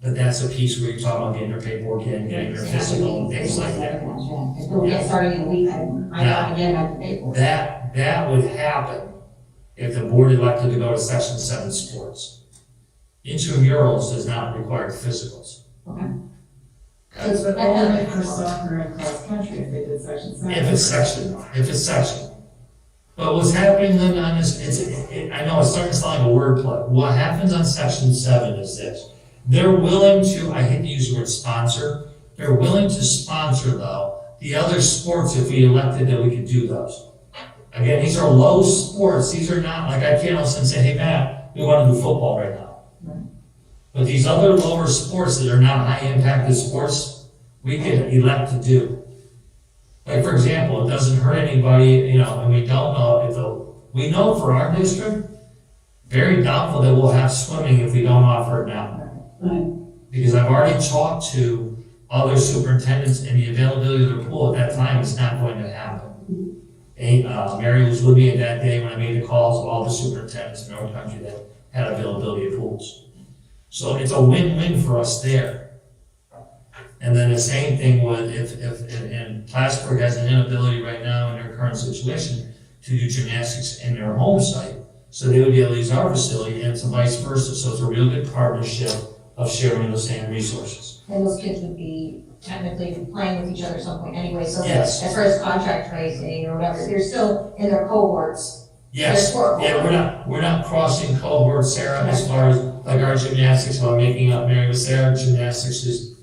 S2: But that's a piece where you're talking about getting their paperwork in, getting their physical and things like that.
S7: If we get starting in a week, I got again, I have to pay for it.
S2: That would happen if the board elected to go to Section 7 sports. Intramurals does not require physicals.
S7: Okay.
S8: But only for soccer and cross country if they did Section 7.
S2: If it's section. But what's happening then on this, I know it's starting to sound like a wordplay. What happens on Section 7 is this. They're willing to, I hate to use the word sponsor, they're willing to sponsor though, the other sports if we elected that we could do those. Again, these are low sports, these are not, like I can't all of a sudden say, hey Matt, we want to do football right now. But these other lower sports that are not high impacted sports, we could elect to do. Like for example, it doesn't hurt anybody, and we don't know we know for our district, very doubtful that we'll have swimming if we don't offer it now.
S5: Right.
S2: Because I've already talked to other superintendents and the availability of the pool at that time is not going to happen. Mary was with me at that day when I made the calls to all the superintendents in our country that had availability of pools. So it's a win-win for us there. And then the same thing with if Plattsburgh has an inability right now in their current situation to do gymnastics in their home site, so they would be able to use our facility, and it's vice versa. So it's a real good partnership of sharing the same resources.
S7: And those kids would be technically playing with each other at some point anyway, so that
S2: Yes.
S7: as far as contract tracing or whatever, they're still in their cohorts.
S2: Yes, we're not crossing cohorts, Sarah, as far as like our gymnastics, while making up Mary with Sarah, gymnastics is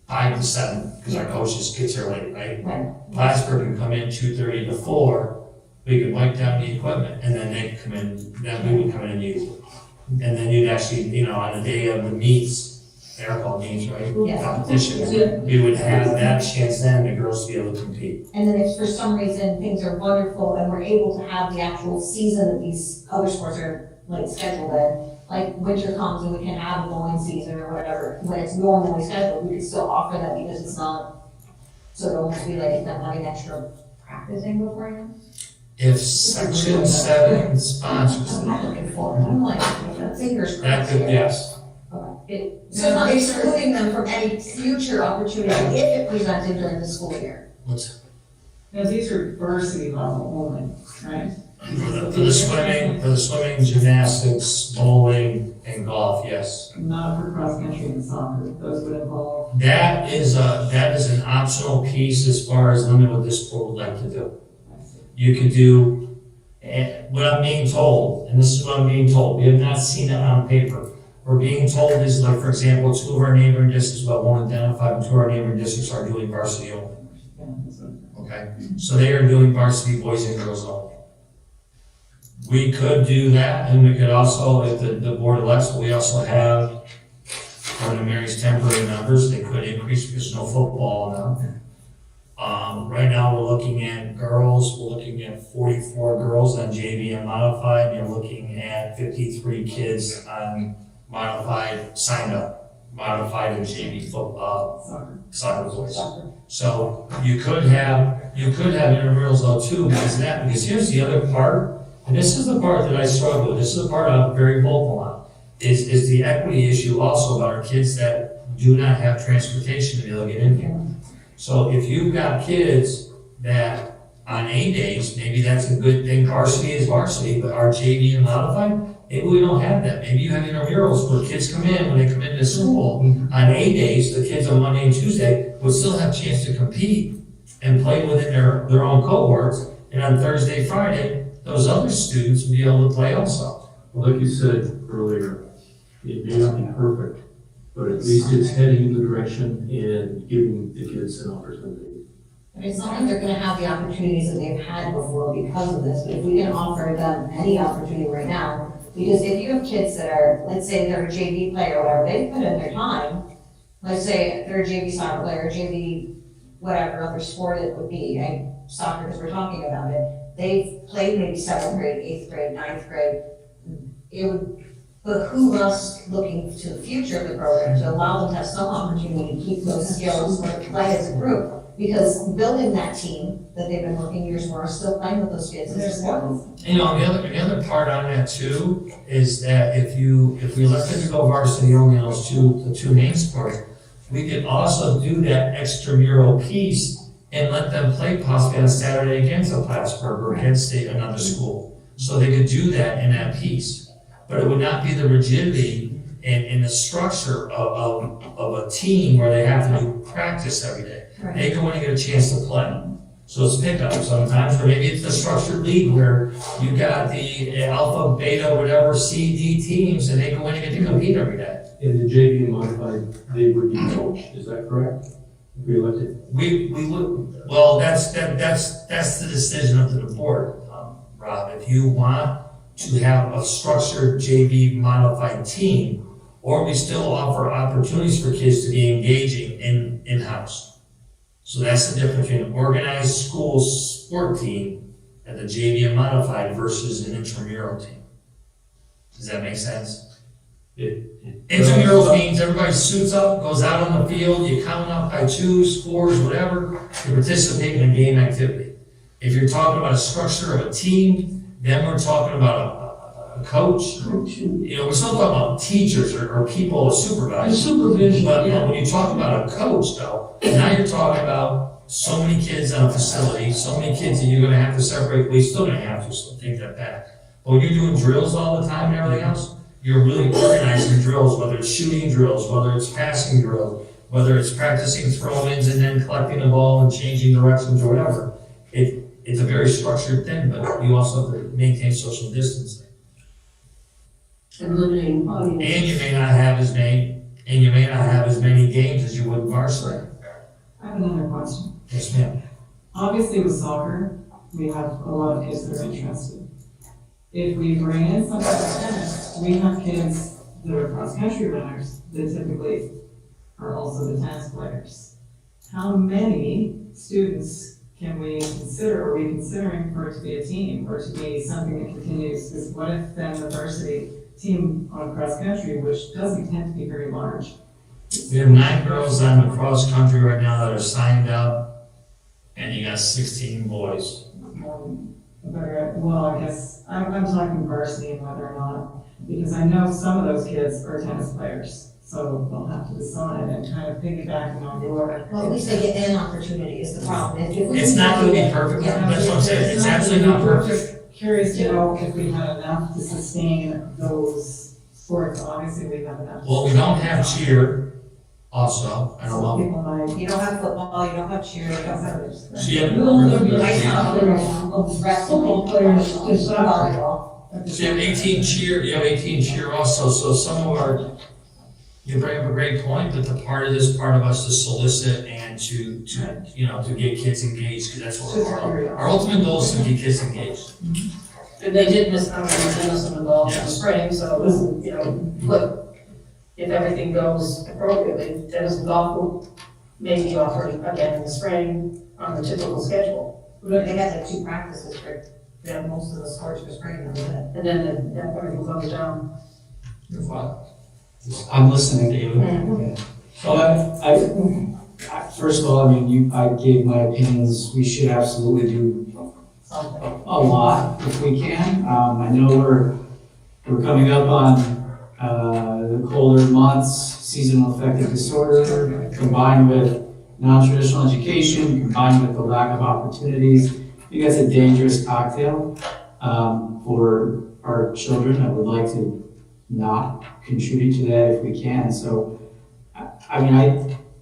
S2: 5 to 7, because our coach just gets here late, right?
S7: Right.
S2: Plattsburgh can come in 2:30 to 4, we could wipe down the equipment, and then they come in, then we would come in and use it. And then you'd actually, you know, on the day of the meets, they're called meets, right?
S7: Yeah.
S2: Competitions,
S5: Yeah.
S2: we would have that chance then, the girls to be able to compete.
S7: And then if for some reason things are wonderful and we're able to have the actual season that these other sports are like scheduled in, like winter comes and we can have a bowling season or whatever, when it's normally scheduled, we can still offer that because it's not, so it'll almost be like them having extra practicing beforehand.
S2: If section 7 sponsors
S7: I'm
S2: it,
S7: not looking for it, I'm like, fingers
S2: that
S7: crossed.
S2: could, yes.
S7: So it's not excluding them from any future opportunity if it presented during the school year.
S2: What's,
S8: Now, these are varsity level only, right?
S2: for the swimming, gymnastics, bowling, and golf, yes.
S8: Not for cross country and soccer, those would involve.
S2: That is an optional piece as far as limiting what this board would like to do. You could do, what I'm being told, and this is what I'm being told, we have not seen it on paper. We're being told is like, for example, 2 of our neighboring districts, well, won't identify, but 2 of our neighboring districts are doing varsity only. Okay, so they are doing varsity boys and girls only. We could do that, and we could also, if the board elects, we also have, one of Mary's temporary members, they could increase because there's no football now. Right now, we're looking at girls, we're looking at 44 girls on JV and modified, you're looking at 53 kids on modified, signed up, modified and JV football, soccer boys. So you could have intramurals though too, because here's the other part, and this is the part that I struggle with, this is the part I'm very vocal on, is the equity issue also about our kids that do not have transportation to be able to get in here. So if you've got kids that on A days, maybe that's a good thing, varsity is varsity, but our JV and modified, maybe we don't have that. Maybe you have intramurals where kids come in, when they come into school, on A days, the kids on Monday and Tuesday would still have a chance to compete and play within their own cohorts, and on Thursday, Friday, those other students would be able to play also.
S11: Well, like you said earlier, it may not be perfect, but at least it's heading in the direction and giving the kids an opportunity.
S7: But it's not like they're gonna have the opportunities that they've had before because of this, but if we can offer them any opportunity right now, because if you have kids that are, let's say they're a JV player or whatever, they put in their time, let's say they're a JV soccer player, JV whatever other sport it would be, right? Soccer, because we're talking about it, they've played maybe 7th grade, 8th grade, 9th grade, it would behoove us looking to the future of the program to allow them to have some opportunity to keep those skills or to play as a group. Because building that team that they've been working years for, still playing with those kids is important.
S2: You know, the other part on that too, is that if we elect them to go varsity only on the two main sports, we could also do that extramural piece and let them play possibly on Saturday against a Plattsburgh or against another school. So they could do that in that piece. But it would not be the rigidity and the structure of a team where they have to do practice every day.
S7: Right.
S2: They go in and get a chance to play. So it's pickup sometimes, or maybe it's the structured league where you got the alpha, beta, whatever, C, D teams, and they go in and get to compete every day.
S11: In the JV and modified, they would be coached, is that correct? If we elected?
S2: We would, well, that's the decision up to the board, Rob. If you want to have a structured JV modified team, or we still offer opportunities for kids to be engaging in-house. So that's the difference between an organized school sport team and the JV and modified versus an intramural team. Does that make sense? Intramural means everybody suits up, goes out on the field, you count up by 2 scores, whatever, you participate in a game activity. If you're talking about a structure of a team, then we're talking about a coach. You know, we're still talking about teachers or people, supervisors.
S5: Supervision,
S2: But
S5: yeah.
S2: when you talk about a coach though, now you're talking about so many kids on a facility, so many kids that you're gonna have to separate, well, you're still gonna have to, so take that back. But when you're doing drills all the time and everything else, you're really organizing drills, whether it's shooting drills, whether it's passing drills, whether it's practicing throw-ins and then collecting the ball and changing directions or whatever. It's a very structured thing, but you also have to maintain social distancing.
S1: And limiting
S2: And you may not have as many and you may not have as many games as you would in varsity.
S8: I have another question.
S2: Yes, ma'am.
S8: Obviously with soccer, we have a lot of kids that are interested. If we bring in something like tennis, we have kids that are cross-country runners that typically are also the tennis players. How many students can we consider, are we considering for it to be a team or to be something that continues? Because what if then the varsity team on cross-country, which doesn't tend to be very large,
S2: We have 9 girls on the cross country right now that are signed up, and you got 16 boys.
S8: well, I guess, I'm talking varsity and whether or not, because I know some of those kids are tennis players, so they'll have to decide and kind of piggybacking on your.
S7: Well, at least they get an opportunity is the problem. If we-
S2: It's not gonna be perfect, that's what I'm saying, it's absolutely not perfect.
S8: Curious to know if we have enough to sustain those sports, obviously we have enough.
S2: Well, we don't have cheer also, I don't
S8: Some
S2: know.
S8: people might.
S7: You don't have football, you don't have cheer, you don't have.
S2: She had,
S5: Will there be
S7: Ice hockey,
S5: football players to soccer?
S7: volleyball.
S2: so you have 18 cheer, you have 18 cheer also, so some of our, you bring up a great point, that the part of this, part of us to solicit and to, you know, to get kids engaged, because that's what our ultimate goal is to get kids engaged.
S1: And they did miss out on tennis and involved in the spring, so it was, you know, look, if everything goes appropriately, tennis and golf will maybe offer again in the spring on the typical schedule.
S7: They had like 2 practices for, most of the sports for spring, and
S1: And then everything goes down.
S6: I'm listening to you. So first of all, I mean, I gave my opinions, we should absolutely do a lot if we can. I know we're coming up on, the colder months, seasonal affective disorder, combined with non-traditional education, combined with the lack of opportunities. I think that's a dangerous cocktail, for our children. I would like to not contribute to that if we can. So,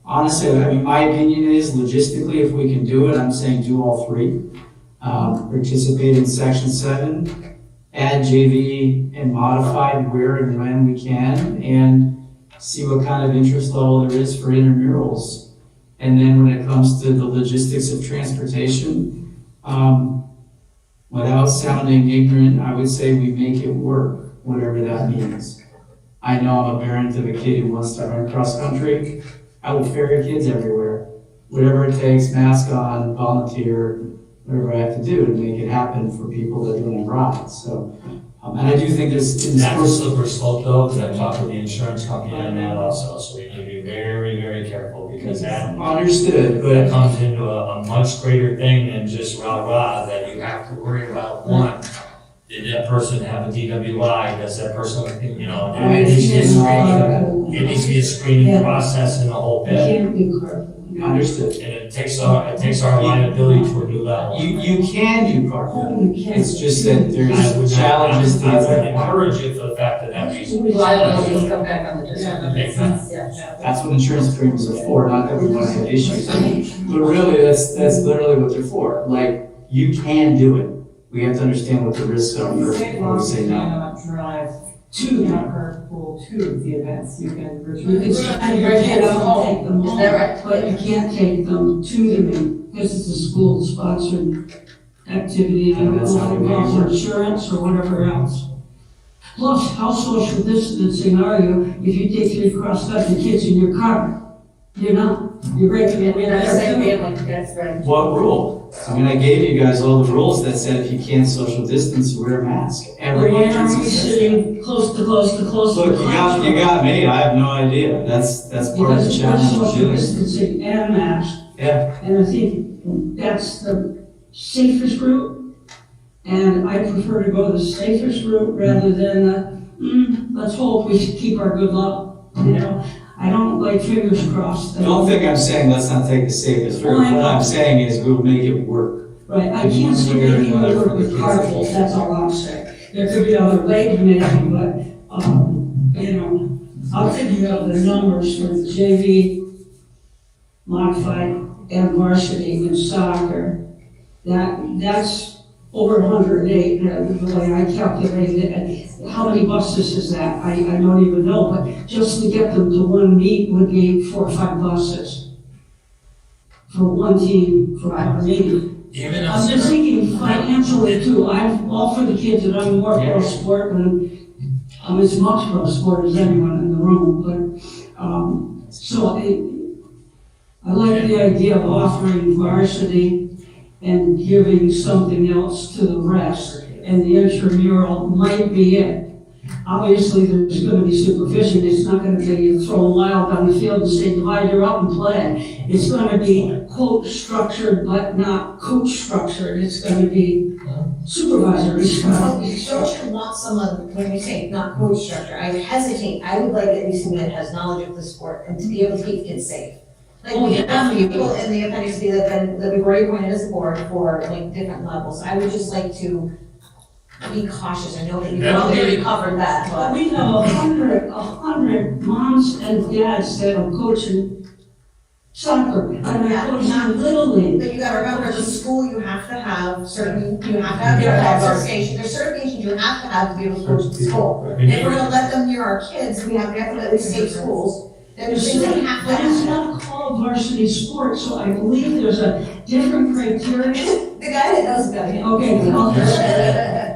S6: honestly, my opinion is logistically, if we can do it, I'm saying do all 3. Participate in section 7, add JV and modified where and when we can, and see what kind of interest level there is for intramurals. And then when it comes to the logistics of transportation, without sounding ignorant, I would say we make it work, whatever that means. I know I'm a parent of a kid who wants to run cross country. I will ferry kids everywhere. Whatever it takes, mask on, volunteer, whatever I have to do to make it happen for people that don't have rides. So, and I do think there's
S2: That's a slippery slope though, because I've talked with the insurance company on that also, so we need to be very, very careful, because that
S6: understood,
S2: But it
S6: but
S2: comes into a much greater thing than just rah-rah, that you have to worry about. One, did that person have a DWI? Does that person, you know, it needs to be a screening, it needs to be a screening process in the whole bit.
S5: Can't be careful.
S6: understood.
S2: And it takes our liability to a new level.
S6: You can do carpool.
S5: You can't.
S6: It's just that
S2: I would
S6: there's
S2: not-
S6: challenges to
S2: I would
S6: that.
S2: encourage it for the fact that that reason.
S1: Liabilities come back on the district.
S8: Yeah, that makes sense.
S1: Yeah.
S6: That's what insurance premiums are for, not that we want to have issues. But really, that's literally what they're for. Like, you can do it. We have to understand what the risks are first
S8: State
S6: before we
S8: laws
S6: say no.
S8: cannot drive to carpool to the events, you can
S5: You
S8: return.
S5: can send your kids home, take them
S1: Is that
S5: home,
S1: right?
S5: but you can't take them to the meeting, because it's a school-sponsored activity, I don't know what it calls, or insurance or whatever else. Plus, how social distancing are you if you take 3 cross-country kids in your car? You're not, you're breaking it.
S1: We're not the same family, that's right.
S6: What rule? I gave you guys all the rules that said if you can't social distance, you wear a mask. Every
S5: Why are we
S6: agency says that.
S5: sitting close to close to close?
S6: Look, you got me. I have no idea. That's part of
S5: Because
S6: the
S5: it's
S6: challenge of
S5: social
S6: doing it.
S5: distancing and mask.
S6: Yeah.
S5: And I think that's the safest route. And I prefer to go the safest route rather than, let's hope we keep our good luck, you know? I don't like fingers crossed.
S6: Don't think I'm saying let's not take the safest route.
S5: Oh, I know.
S6: What I'm saying is we'll make it work.
S5: Right, I can't see making it work with carpools, that's all I'm saying. There could be other ways maybe, but, I'm thinking of the numbers for JV, modified, and varsity in soccer. That's over 108, the way I calculated it, and how many buses is that? I don't even know, but just to get them to one meet would be 4 or 5 buses for one team for our meeting.
S2: Even
S5: I'm just thinking financially too, I'm all for the kids and I'm more pro sport and I'm as much pro sport as anyone in the room, but, so I like the idea of offering varsity and giving something else to the rest, and the intramural might be it. Obviously, there's gonna be supervision, it's not gonna be thrown wild on the field and say, divide her up and play. It's gonna be quote structured, but not coach structured, it's gonna be supervisory
S7: Well,
S5: style.
S7: don't you want someone, when you say not coach structure, I hesitate, I would like at least someone that has knowledge of the sport and to be able to keep kids safe. Like, we have people in the appendix B that we've already appointed as a board for like different levels, I would just like to be cautious, I know that you've already covered that,
S5: But
S7: but.
S5: we have 100 moms and dads that are coaching soccer, and they're coaching Little League.
S7: But you gotta remember, the school, you have to have certain, you have to have your certification, there's certifications you have to be able to coach the school. And if we're gonna let them near our kids, we have to at least state schools, then there's things that we have to
S5: But it's
S7: have.
S5: not called varsity sport, so I believe there's a different criteria.
S7: The guy that knows about it.
S5: Okay, well,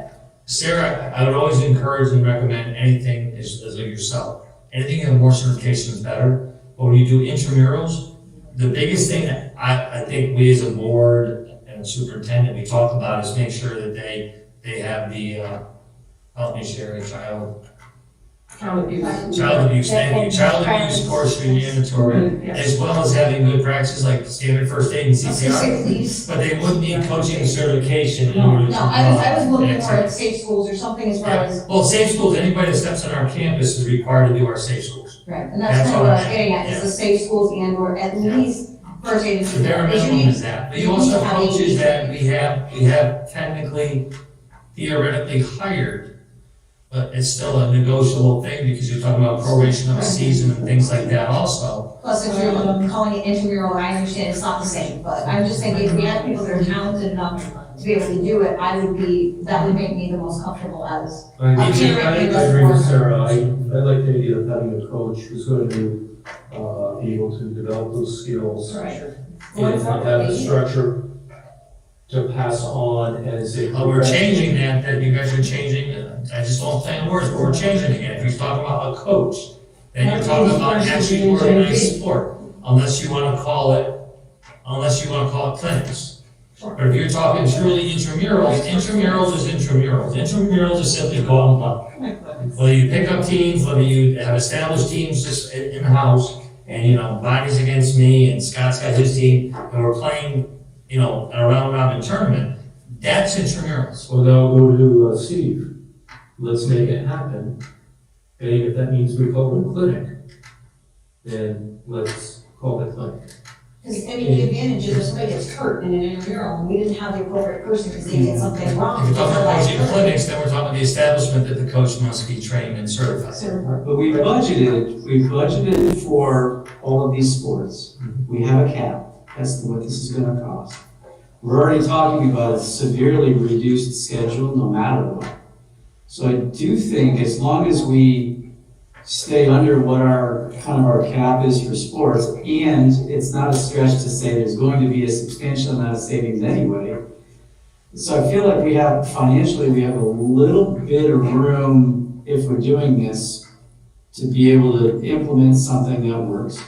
S2: Sarah, I would always encourage and recommend anything as like yourself. Anything with more certification is better, but when you do intramurals, the biggest thing that I think we as a board and superintendent, we talk about is make sure that they have the, help me share a child abuse, thank you, child abuse course mandatory, as well as having good practices like standard first aid and CPR. But they would need coaching certification in order to.
S7: No, I was looking
S2: and
S7: for at safe schools or something as far as.
S2: Well, safe schools, anybody that steps on our campus is required to do our safe schools.
S7: Right, and that's
S2: That's
S7: kind of what
S2: all.
S7: I'm getting at, is the safe schools and or at least first aid and
S2: The bare
S7: CPR.
S2: minimum is that, but you also have coaches that we have technically, theoretically hired, but it's still a negotiable thing because you're talking about proration of a season and things like that also.
S7: Plus, if you're calling it intramural, I understand it's not the same, but I'm just thinking, if we had people that are talented enough to be able to do it, that would make me the most comfortable as.
S11: I
S7: I'm
S11: agree
S7: hearing
S11: with Sarah, I like the idea of having a coach who's going to, be able to develop those skills.
S7: Right.
S11: And have the structure to pass on as a.
S2: But we're changing that you guys are changing, I just don't say words, but we're changing it again. If you're talking about a coach, then you're talking about actually organized sport, unless you wanna call it clinics. But if you're talking truly intramurals is intramurals. Intramurals is simply go out and play. Whether you pick up teams, whether you have established teams just in-house, and Bonnie's against me, and Scott's got his team, and we're playing, a round robin tournament, that's intramurals.
S11: Well, now go to Steve, let's make it happen. And if that means we call it a clinic, then let's call it clinic.
S7: Because, the advantage is if somebody gets hurt in an intramural, and we didn't have the appropriate person because they did something wrong.
S2: If we're talking about coaching clinics, then we're talking the establishment that the coach must be trained and certified.
S6: But we budgeted for all of these sports. We have a cap, that's what this is gonna cost. We're already talking about a severely reduced schedule, no matter what. So I do think as long as we stay under what our cap is for sports, and it's not a stretch to say there's going to be a substantial amount of savings anyway. So I feel like we have a little bit of room, if we're doing this, to be able to implement something that works.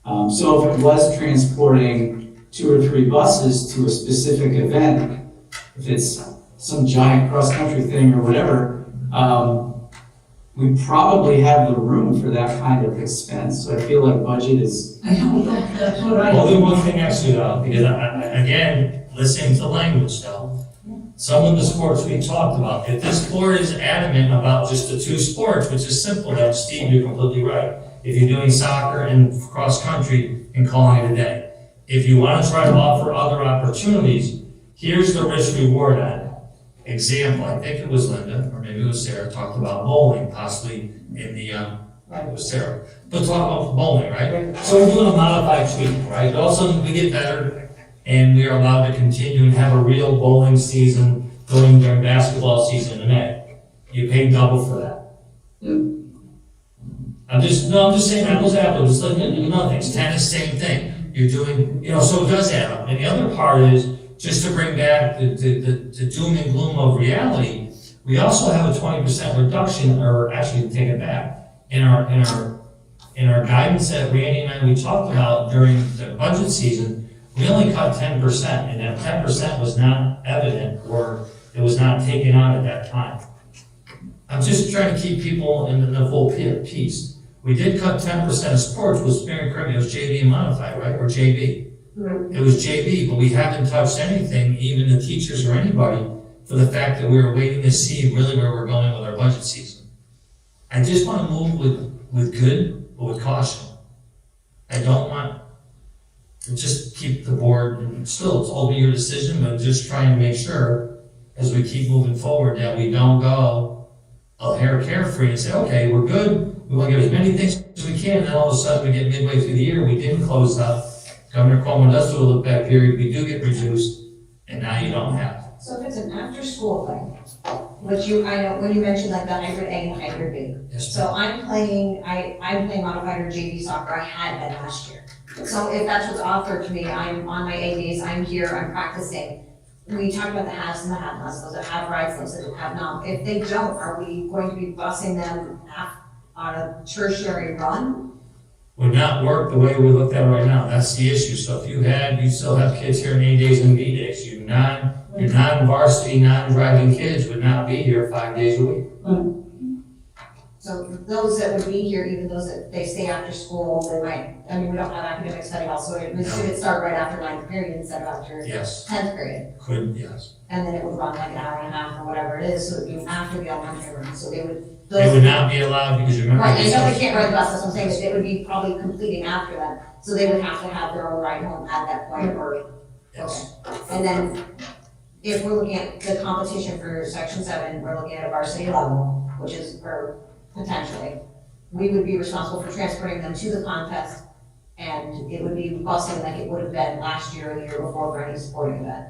S6: So if it was transporting 2 or 3 buses to a specific event, if it's some giant cross-country thing or whatever, we probably have the room for that kind of expense. So I feel like budget is.
S5: I don't know, that's what I.
S2: Only one thing actually though, because again, listening to the language though, some of the sports we talked about, if this board is adamant about just the 2 sports, which is simple, then Steve, you're completely right. If you're doing soccer and cross-country and calling it a day. If you want to try to offer other opportunities, here's the risk reward on it. Example, I think it was Linda, or maybe it was Sarah, talked about bowling, possibly in the, it was Sarah. But talk about bowling, right? So we're doing a modified tweak, right? All of a sudden we get better, and we are allowed to continue and have a real bowling season, going during basketball season in May. You pay double for that. I'm just saying apples to apples, just like another thing, tennis, same thing. You're doing, so it does add up. And the other part is, just to bring back the doom and gloom of reality, we also have a 20% reduction, or actually take it back, in our guidance that Randy and I, we talked about during the budget season. We only cut 10%, and that 10% was not evident, or it was not taken out at that time. I'm just trying to keep people in the full piece. We did cut 10% of sports, was very correct, it was JV and modified, right, or JV? It was JV, but we haven't touched anything, even the teachers or anybody, for the fact that we were waiting to see really where we're going with our budget season. I just want to move with good, but with caution. I don't want to just keep the board, and still, it's all your decision, but just trying to make sure, as we keep moving forward, that we don't go a hair carefree and say, okay, we're good, we want to get as many things as we can, and then all of a sudden we get midway through the year, we didn't close up. Governor Cuomo does do a look back period, we do get reduced, and now you don't have.
S7: So if it's an after-school thing, which I know, when you mentioned like the hybrid A and hybrid B.
S2: Yes,
S7: So I'm playing modified or JV soccer, I had that last year. So if that's what's offered to me, I'm on my A days, I'm here, I'm practicing. We talked about the haves and the have-nots, those that have rights, those that have not. If they don't, are we going to be busing them on a tertiary run?
S2: Would not work the way we looked at it right now, that's the issue. So if you still have kids here in A days and B days, your non-varsity, non-driving kids would not be here 5 days a week.
S7: So those that would be here, even those that they stay after school, they might, we don't have academic study hall, so it would start right after 9th period instead of after
S2: Yes,
S7: 10th period.
S2: could, yes.
S7: And then it would run like an hour and a half or whatever it is, so it would be after the elementary run, so they would.
S2: They would not be allowed because remember.
S7: Right, I know they can't ride the bus, that's what I'm saying, but they would be probably completing after that, so they would have to have their own ride home at that point, or,
S2: Yes.
S7: and then if we're looking at the competition for section 7, we're looking at a varsity level, which is, or potentially, we would be responsible for transporting them to the contest, and it would be busing like it would have been last year or the year before for any sporting event.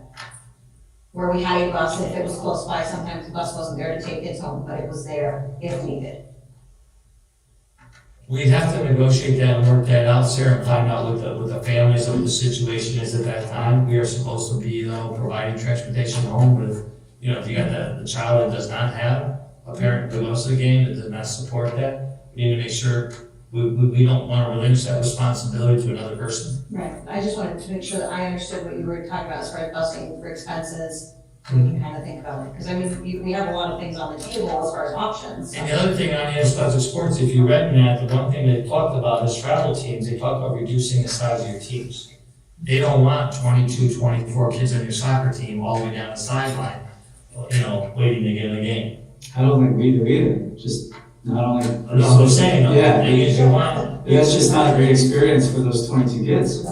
S7: Where we had a bus, if it was close by, sometimes the bus wasn't there to take kids home, but it was there if needed.
S2: We'd have to negotiate that and work that out, Sarah, and find out what the families, what the situation is at that time. We are supposed to be, providing transportation home, but if you got the child that does not have a parent who goes to the game, that does not support that, we need to make sure we don't want to relinquish that responsibility to another person.
S7: Right. I just wanted to make sure that I understood what you were talking about as far as busing for expenses, we can kind of think about it. Because we have a lot of things on the table as far as options.
S2: And the other thing on the aspect of sports, if you read in that, the one thing they talked about is travel teams. They talked about reducing the size of your teams. They don't want 22, 24 kids on your soccer team all the way down the sideline, waiting to get in a game.
S6: I don't think we do either, just not only.
S2: That's what I'm saying,
S6: Yeah.
S2: the thing is you want.
S6: That's just not a great experience for those 22 kids.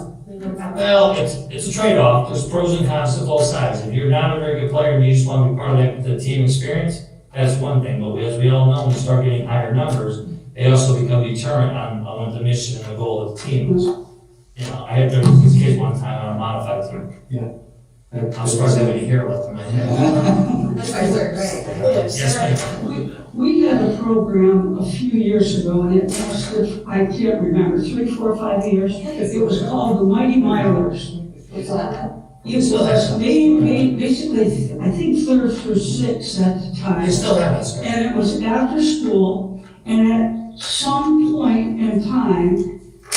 S2: Well, it's a trade-off, there's pros and cons to both sides. If you're not a very good player and you just want to be part of the team experience, that's one thing, but as we all know, when you start getting higher numbers, they also become deterrent on what the mission and the goal of the team is. I had 36 kids one time on a modified team.
S6: Yeah.
S2: I'm surprised I have any hair left in my head.
S7: That's why third grade.
S2: Yes, ma'am.
S5: We had a program a few years ago, and it lasted, I can't remember, 3, 4, 5 years. It was called the Mighty Milers.
S7: We still have that.
S5: It was basically, I think 3rd through 6th at the time.
S2: You still have it, sir.
S5: And it was after school, and at some point in time,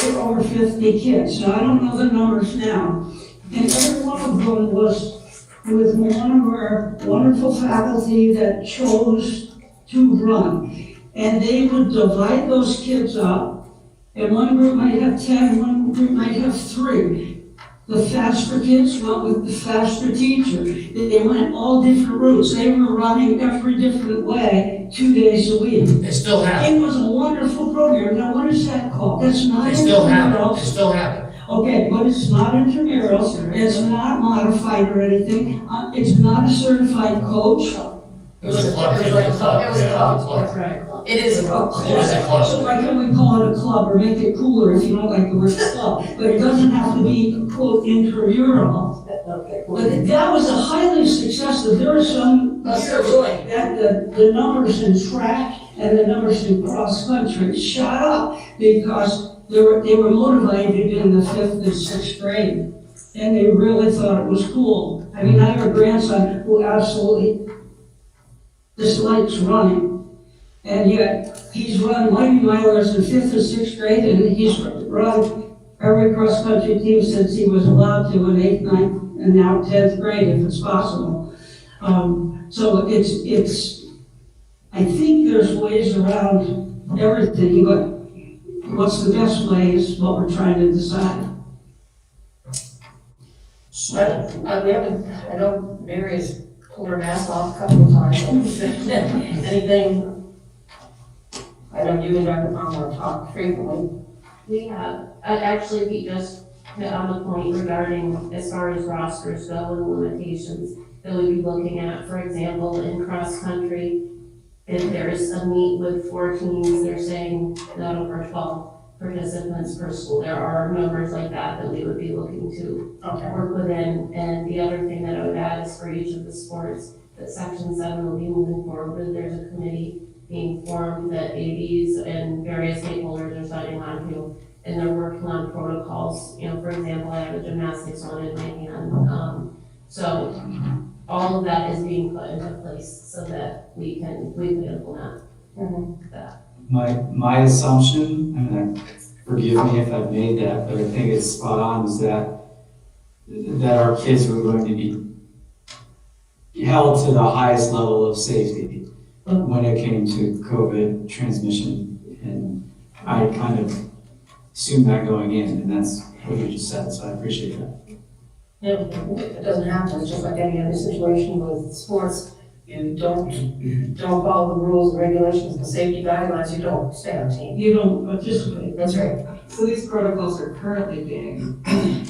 S5: there were over 50 kids. Now, I don't know the numbers now. And every one of them was with one of our wonderful faculty that chose to run. And they would divide those kids up, and one group might have 10, one group might have 3. The faster kids went with the faster teacher. They went all different routes. They were running every different way 2 days a week.
S2: They still have it.
S5: It was a wonderful program. Now, what is that called? That's not
S2: They still have it.
S5: intramural.
S2: They still have it.
S5: Okay, but it's not intramural. It's not modified or anything. It's not a certified coach.
S2: It was a club. It was a club.
S7: It was a
S2: Yeah,
S7: club.
S2: right.
S7: It is a club.
S2: It was a club.
S5: So why can't we call it a club or make it cooler if you don't like the word club? But it doesn't have to be, quote, intramural.
S7: Okay, cool.
S5: But that was a highly successful, there were some
S1: That's what they're doing.
S5: that the numbers in track and the numbers in cross-country shot up because they were motivated in the 5th and 6th grade. And they really thought it was cool. I mean, I have a grandson who absolutely dislikes running. And yet, he's run mighty milers in 5th and 6th grade, and he's run every cross-country team since he was allowed to in 8th, 9th, and now 10th grade, if it's possible. So I think there's ways around everything, but what's the best way is what we're trying to decide.
S1: I know Mary has pulled her mask off a couple of times. Anything, I know you and Dr. Palmer talk frequently.
S9: We have, actually, we just hit on the point regarding as far as rosters go and limitations that we'd be looking at. For example, in cross-country, if there's a meet with 4 teams, they're saying not over 12 participants per school. There are numbers like that we would be looking to
S1: Okay.
S9: work within. And the other thing that I would add is for each of the sports, that Section 7 will be moving forward with. There's a committee being formed that ADs and various stakeholders are signing on to, and they're working on protocols. You know, for example, I have a gymnastics one in my hand. So all of that is being put into place so that we can implement that.
S6: My assumption, and forgive me if I've made that, but I think it's spot on, is that our kids were going to be held to the highest level of safety when it came to COVID transmission. And I kind of assumed that going in, and that's what you just said, so I appreciate that.
S1: It doesn't happen, it's just like any other situation with sports. You don't follow the rules and regulations, the safety guidelines, you don't stay on team.
S5: You don't participate.
S1: That's right.
S8: So these protocols are currently being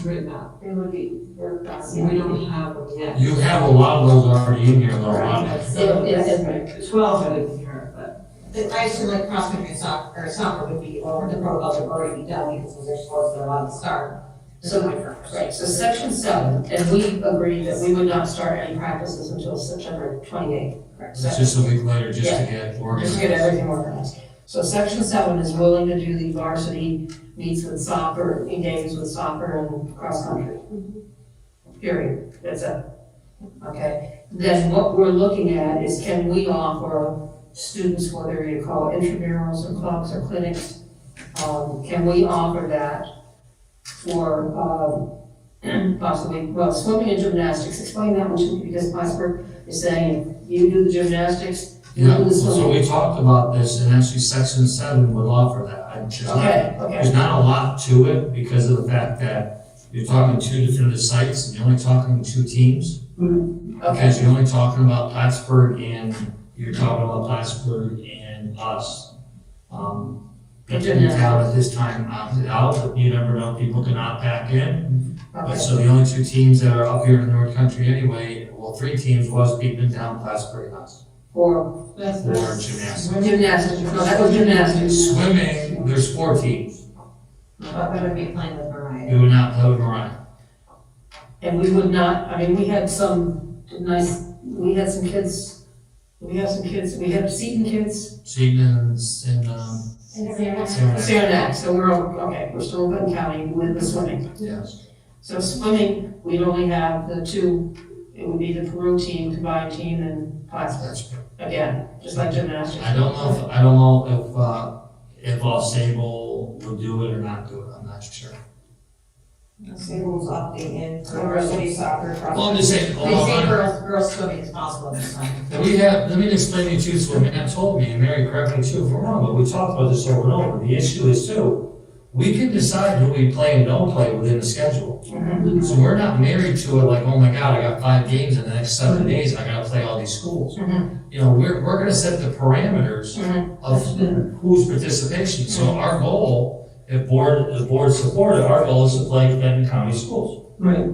S8: written up.
S9: It would be worked on.
S8: So we don't have them yet.
S2: You have a lot of those already in here, though, Ron.
S9: So, yes,
S8: 12 I didn't hear, but.
S7: I assume like cross-country soccer would be, or the protocols have already been done because those are sports that are allowed to start.
S1: So, right, so section 7, and we agreed that we would not start any practices until September 28th. Correct.
S2: It's just a week later, just to get organized.
S1: Just to get everything organized. So section 7 is willing to do the varsity meets with soccer, games with soccer and cross-country. Period, that's it. Okay, then what we're looking at is can we offer students, whether you call it intramurals or clubs or clinics, can we offer that for possibly, well, swimming and gymnastics? Explain that one to me, because Plattsburgh is saying, you do the gymnastics, you
S2: Yeah,
S1: do the
S2: so
S1: swimming.
S2: we talked about this, and actually section 7 would offer that. There's not a lot to it because of the fact that you're talking 2 definitive sites, and you're only talking 2 teams. Because you're only talking about Plattsburgh and you're talking about Plattsburgh and us. People in town at this time opted out, but you never know, people can opt back in. But so the only 2 teams that are up here in the North Country anyway, well, 3 teams was Beekman, Plattsburgh, and us.
S1: Or
S2: Or gymnastics.
S1: gymnastics, no, that was gymnastics.
S2: Swimming, there's 4 teams.
S7: But we would be playing with Mariah.
S2: We would not play with Mariah.
S1: And we would not, I mean, we had some kids, we have Seton kids,
S2: Seton and,
S1: Saranac, so we're still in Benton County with the swimming.
S2: yes.
S1: So swimming, we'd only have the 2, it would be the Peru team, combined team, and Plattsburgh. Again, just like gymnastics.
S2: I don't know if All Stable would do it or not do it, I'm not sure.
S7: Sable's opting in for varsity soccer.
S2: Well, I'm just saying,
S7: They say girls swimming is possible this time.
S2: let me explain to you too, so Matt told me, and Mary correct me too if I'm wrong, but we talked about this over and over. The issue is too, we can decide who we play and don't play within the schedule. So we're not married to it like, oh my God, I got 5 games in the next 7 days, and I gotta play all these schools. You know, we're gonna set the parameters of whose participation. So our goal, if the board supported, our goal is to play Clinton County schools.
S5: Right.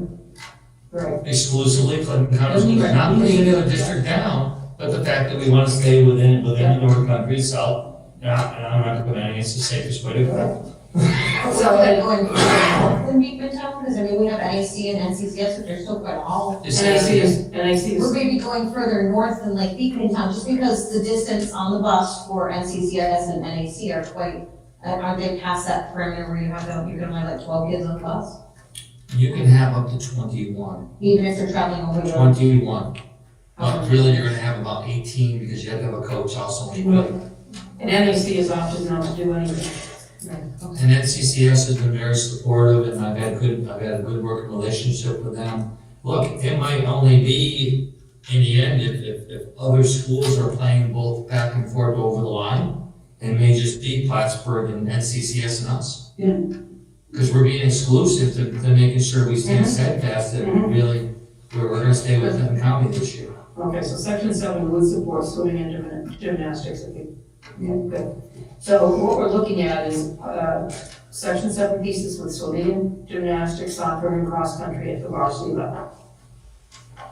S2: Exclusively Clinton County schools, not putting any other district down, but the fact that we wanna stay within the North Country itself. And I'm not gonna put any, it's the safest way to go.
S7: So they're going north in Beekman because I mean, we have NAC and NCCS, but they're still quite all.
S1: NAC
S7: We're
S1: is,
S7: maybe going further north than like Beekman Town, just because the distance on the bus for NCCS and NAC are quite, aren't they past that perimeter where you have to, you're gonna have like 12 kids on the bus?
S2: You can have up to 21.
S7: Even if they're traveling over the.
S2: 21. But really, you're gonna have about 18 because you have to have a coach also when you play.
S1: and NAC is opted not to do anything.
S2: And NCCS has been very supportive, and I've had a good working relationship with them. Look, it might only be, in the end, if other schools are playing both back and forth over the line, it may just be Plattsburgh and NCCS and us.
S1: Yeah.
S2: Because we're being exclusive to making sure we stand steadfast that we really, we're gonna stay with Benton County this year.
S1: Okay, so section 7 would support swimming and gymnastics, I think. Yeah, good. So what we're looking at is, section 7 pieces with swimming, gymnastics, soccer, and cross-country at the varsity level.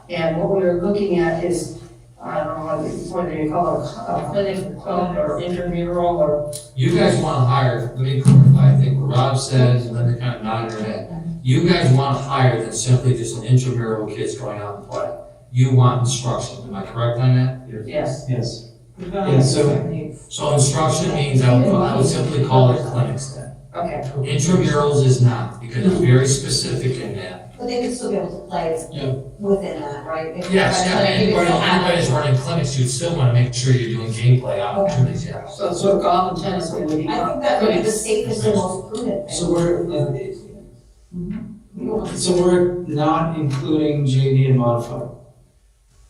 S1: And what we're looking at is, I don't know whether you call it a clinic, club, or intramural, or,
S2: You guys wanna hire, let me clarify, I think what Rob said, and then they kind of nodded their head. You guys wanna hire than simply just an intramural kids going out and play. You want instruction, am I correct on that?
S1: yes.
S6: Yes. Yeah,
S2: So instruction means I would simply call it clinics then.
S1: Okay.
S2: Intramurals is not, because it's very specific in that.
S7: But they would still be able to play
S2: Yeah.
S7: within that, right? If
S2: Yes,
S7: you're
S2: yeah,
S7: running, you would still have-
S2: anybody's running clinics, you'd still wanna make sure you're doing gameplay opportunities, yeah.
S1: So sort of golf and tennis would be.
S7: I think that would be the safest and most prudent thing.
S6: So we're not including JV and modified.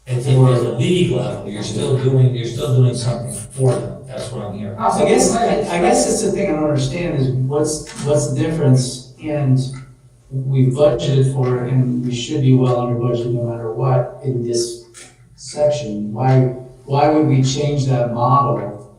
S2: And for the league level, you're still doing something for them, that's what I'm hearing.
S6: I guess that's the thing I don't understand is what's the difference? And we budgeted for it and we should be well under budget no matter what in this section. Why would we change that model?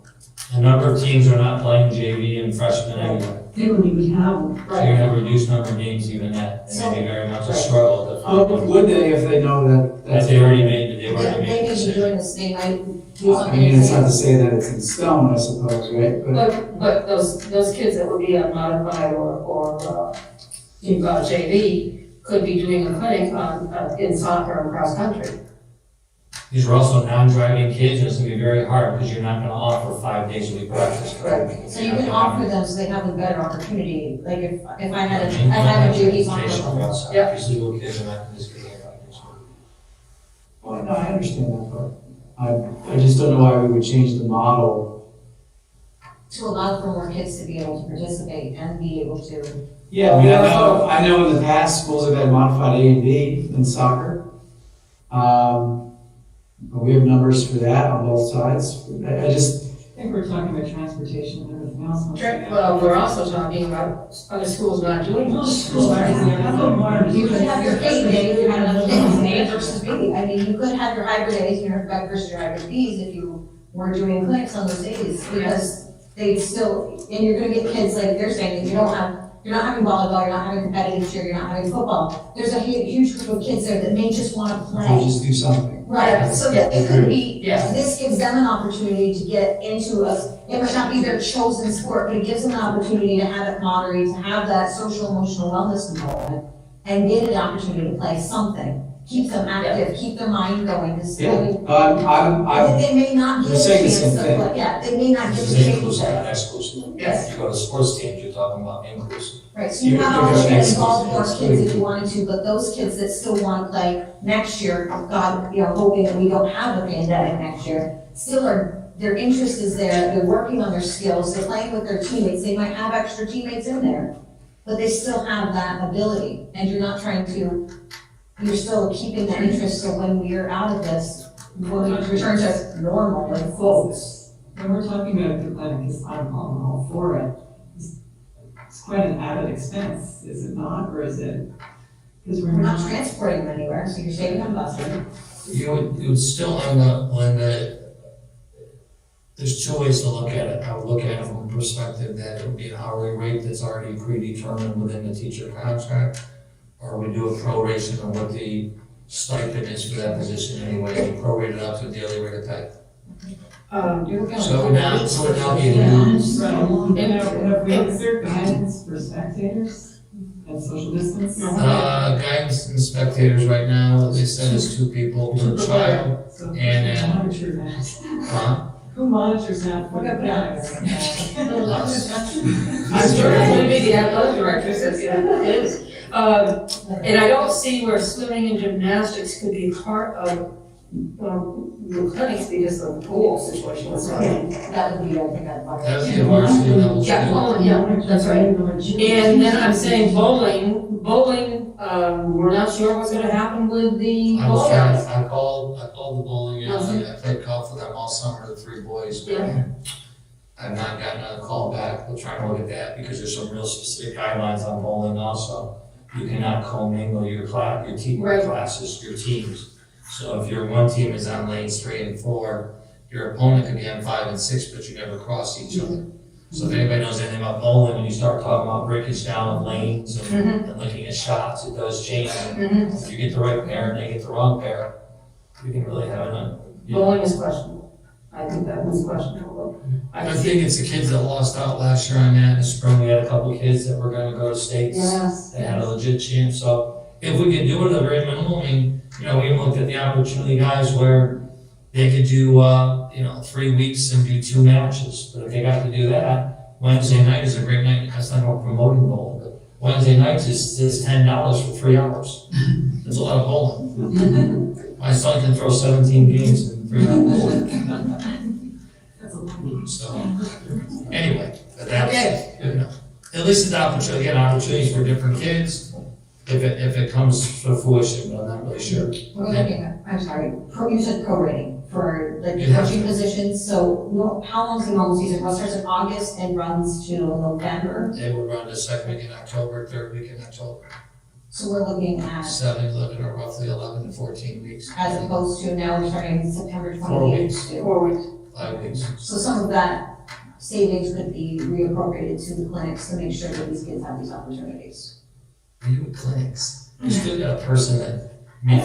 S2: A number of teams are not playing JV and freshmen anyway.
S5: They wouldn't even have them.
S2: So you're gonna have a reduced number of games even that, and maybe very much a struggle to
S6: Well,
S2: find one.
S6: would they if they know that?
S2: That they already made the
S7: They may be
S2: decision.
S7: doing this, they might do
S6: I
S7: something.
S6: mean, it's not to say that it's in stone, I suppose, right?
S1: But those kids that would be on modified or JV could be doing a clinic on, in soccer and cross country.
S2: These are also non-driving kids, and it's gonna be very hard, because you're not gonna offer 5 days a week practice.
S7: So you can offer them so they have a better opportunity, like if I had a JV soccer.
S1: Yeah.
S2: These legal kids are not gonna just be here like this.
S6: Well, no, I understand that part. I just don't know why we would change the model.
S7: To allow for more kids to be able to participate and be able to.
S6: Yeah, I mean, I know in the past, schools have had modified A and B in soccer. We have numbers for that on both sides. I just,
S8: I think we're talking about transportation and everything else.
S1: Well, we're also talking about other schools not doing this.
S7: You could have your A day, if you had another day, A versus B. I mean, you could have your hybrid A's and your back versus your hybrid B's if you were doing clinics on those days, because they still, and you're gonna get kids, like they're saying, you're not having volleyball, you're not having competitive cheer, you're not having football. There's a huge group of kids there that may just wanna
S6: we'll
S7: play.
S6: just do something.
S7: Right, so that it could be,
S1: Yeah.
S7: this gives them an opportunity to get into it might not be their chosen sport, but it gives them an opportunity to have that camaraderie, to have that social emotional wellness involvement, and get an opportunity to play something. Keep them active, keep their mind going, because
S6: Yeah, I'm,
S7: they may not
S6: we're
S7: get a
S6: saying the
S7: chance
S6: same
S7: to
S6: thing.
S7: play, yeah, they may not get
S2: This
S7: a
S2: is
S7: chance
S2: inclusive,
S7: to
S2: not exclusive.
S1: Yes.
S2: You go to sports teams, you're talking about inclusive.
S7: Right, so you have
S6: You're
S7: options to
S6: exclusive,
S7: involve more
S6: that's
S7: kids if
S6: good.
S7: you wanted to, but those kids that still wanna play next year, God, hoping that we don't have a pandemic next year, still their interest is there, they're working on their skills, they're playing with their teammates, they might have extra teammates in there, but they still have that ability, and you're still keeping that interest, so when we're out of this, when we return to normal, like full.
S8: When we're talking about the clinic, because I'm all for it, it's quite an added expense, is it not, or is it? Because
S7: We're not transporting them anywhere, so you're saving on busing.
S2: You would still, there's two ways to look at it. I would look at it from a perspective that it would be an hourly rate that's already predetermined within the teacher contract, or we do a proration of what the stipend is for that position anyway, and prorate it up to a daily rate of pay.
S7: You're looking at
S2: So now, so it now be a
S8: Yeah,
S2: new,
S8: have we observed guidance for spectators and social distance?
S2: guidance and spectators right now, they said is 2 people per child.
S8: So who
S2: And,
S8: monitors that?
S2: Huh?
S8: Who monitors that for the
S7: What about
S8: parents?
S1: I'm sure it's gonna be the athletic director says, yeah, it is. And I don't see where swimming and gymnastics could be part of, the clinics because of the pool situation was going.
S7: That would be, I think, I'd
S2: That would be a varsity level.
S1: Yeah, bowling, yeah, that's right. And then I'm saying bowling, we're not sure what's gonna happen with the
S2: I was
S1: bowling.
S2: trying, I called the bowling, alley. I played golf for them all summer, the 3 boys. But
S1: Yeah.
S2: I've not gotten a call back, we'll try to look at that, because there's some real specific guidelines on bowling also. You cannot commingle your team
S1: Right.
S2: classes, your teams. So if your one team is on lanes 3 and 4, your opponent could be on 5 and 6, but you never cross each other. So if anybody knows anything about bowling, when you start talking about breakage down of lanes and looking at shots, it does change. If you get the right pair and they get the wrong pair, you can really have
S1: Bowling is questionable. I think that was questionable.
S2: I think it's the kids that lost out last year on that. In the spring, we had a couple of kids that were gonna go to states.
S1: Yes.
S2: They had a legit chance, so if we could do it at a very minimal, I mean, we even looked at the opportunity guys where they could do, 3 weeks and do 2 matches. But if they got to do that, Wednesday night is a great night. That's not about promoting bowling, but Wednesday nights is $10 for 3 hours. That's a lot of bowling. My son can throw 17 games in 3 hours. So, anyway, but that's, at least it's opportunities for different kids. If it comes to fruition, but I'm not really sure.
S7: We're looking at, I'm sorry, you said prorating for like
S2: It has
S7: coaching
S2: to.
S7: positions, so how long is the normal season? Well, it starts in August and runs to November,
S2: They will run the 2nd week in October, 3rd week in October.
S7: so we're looking at,
S2: 7, 11, or roughly 11 to 14 weeks.
S7: as opposed to now we're starting September
S2: 4
S7: 28th
S2: weeks.
S7: to.
S1: 4 weeks.
S2: 5 weeks.
S7: So some of that savings could be reappropriated to the clinics to make sure that these kids have these opportunities.
S2: You with clinics. You still got a person that, you mean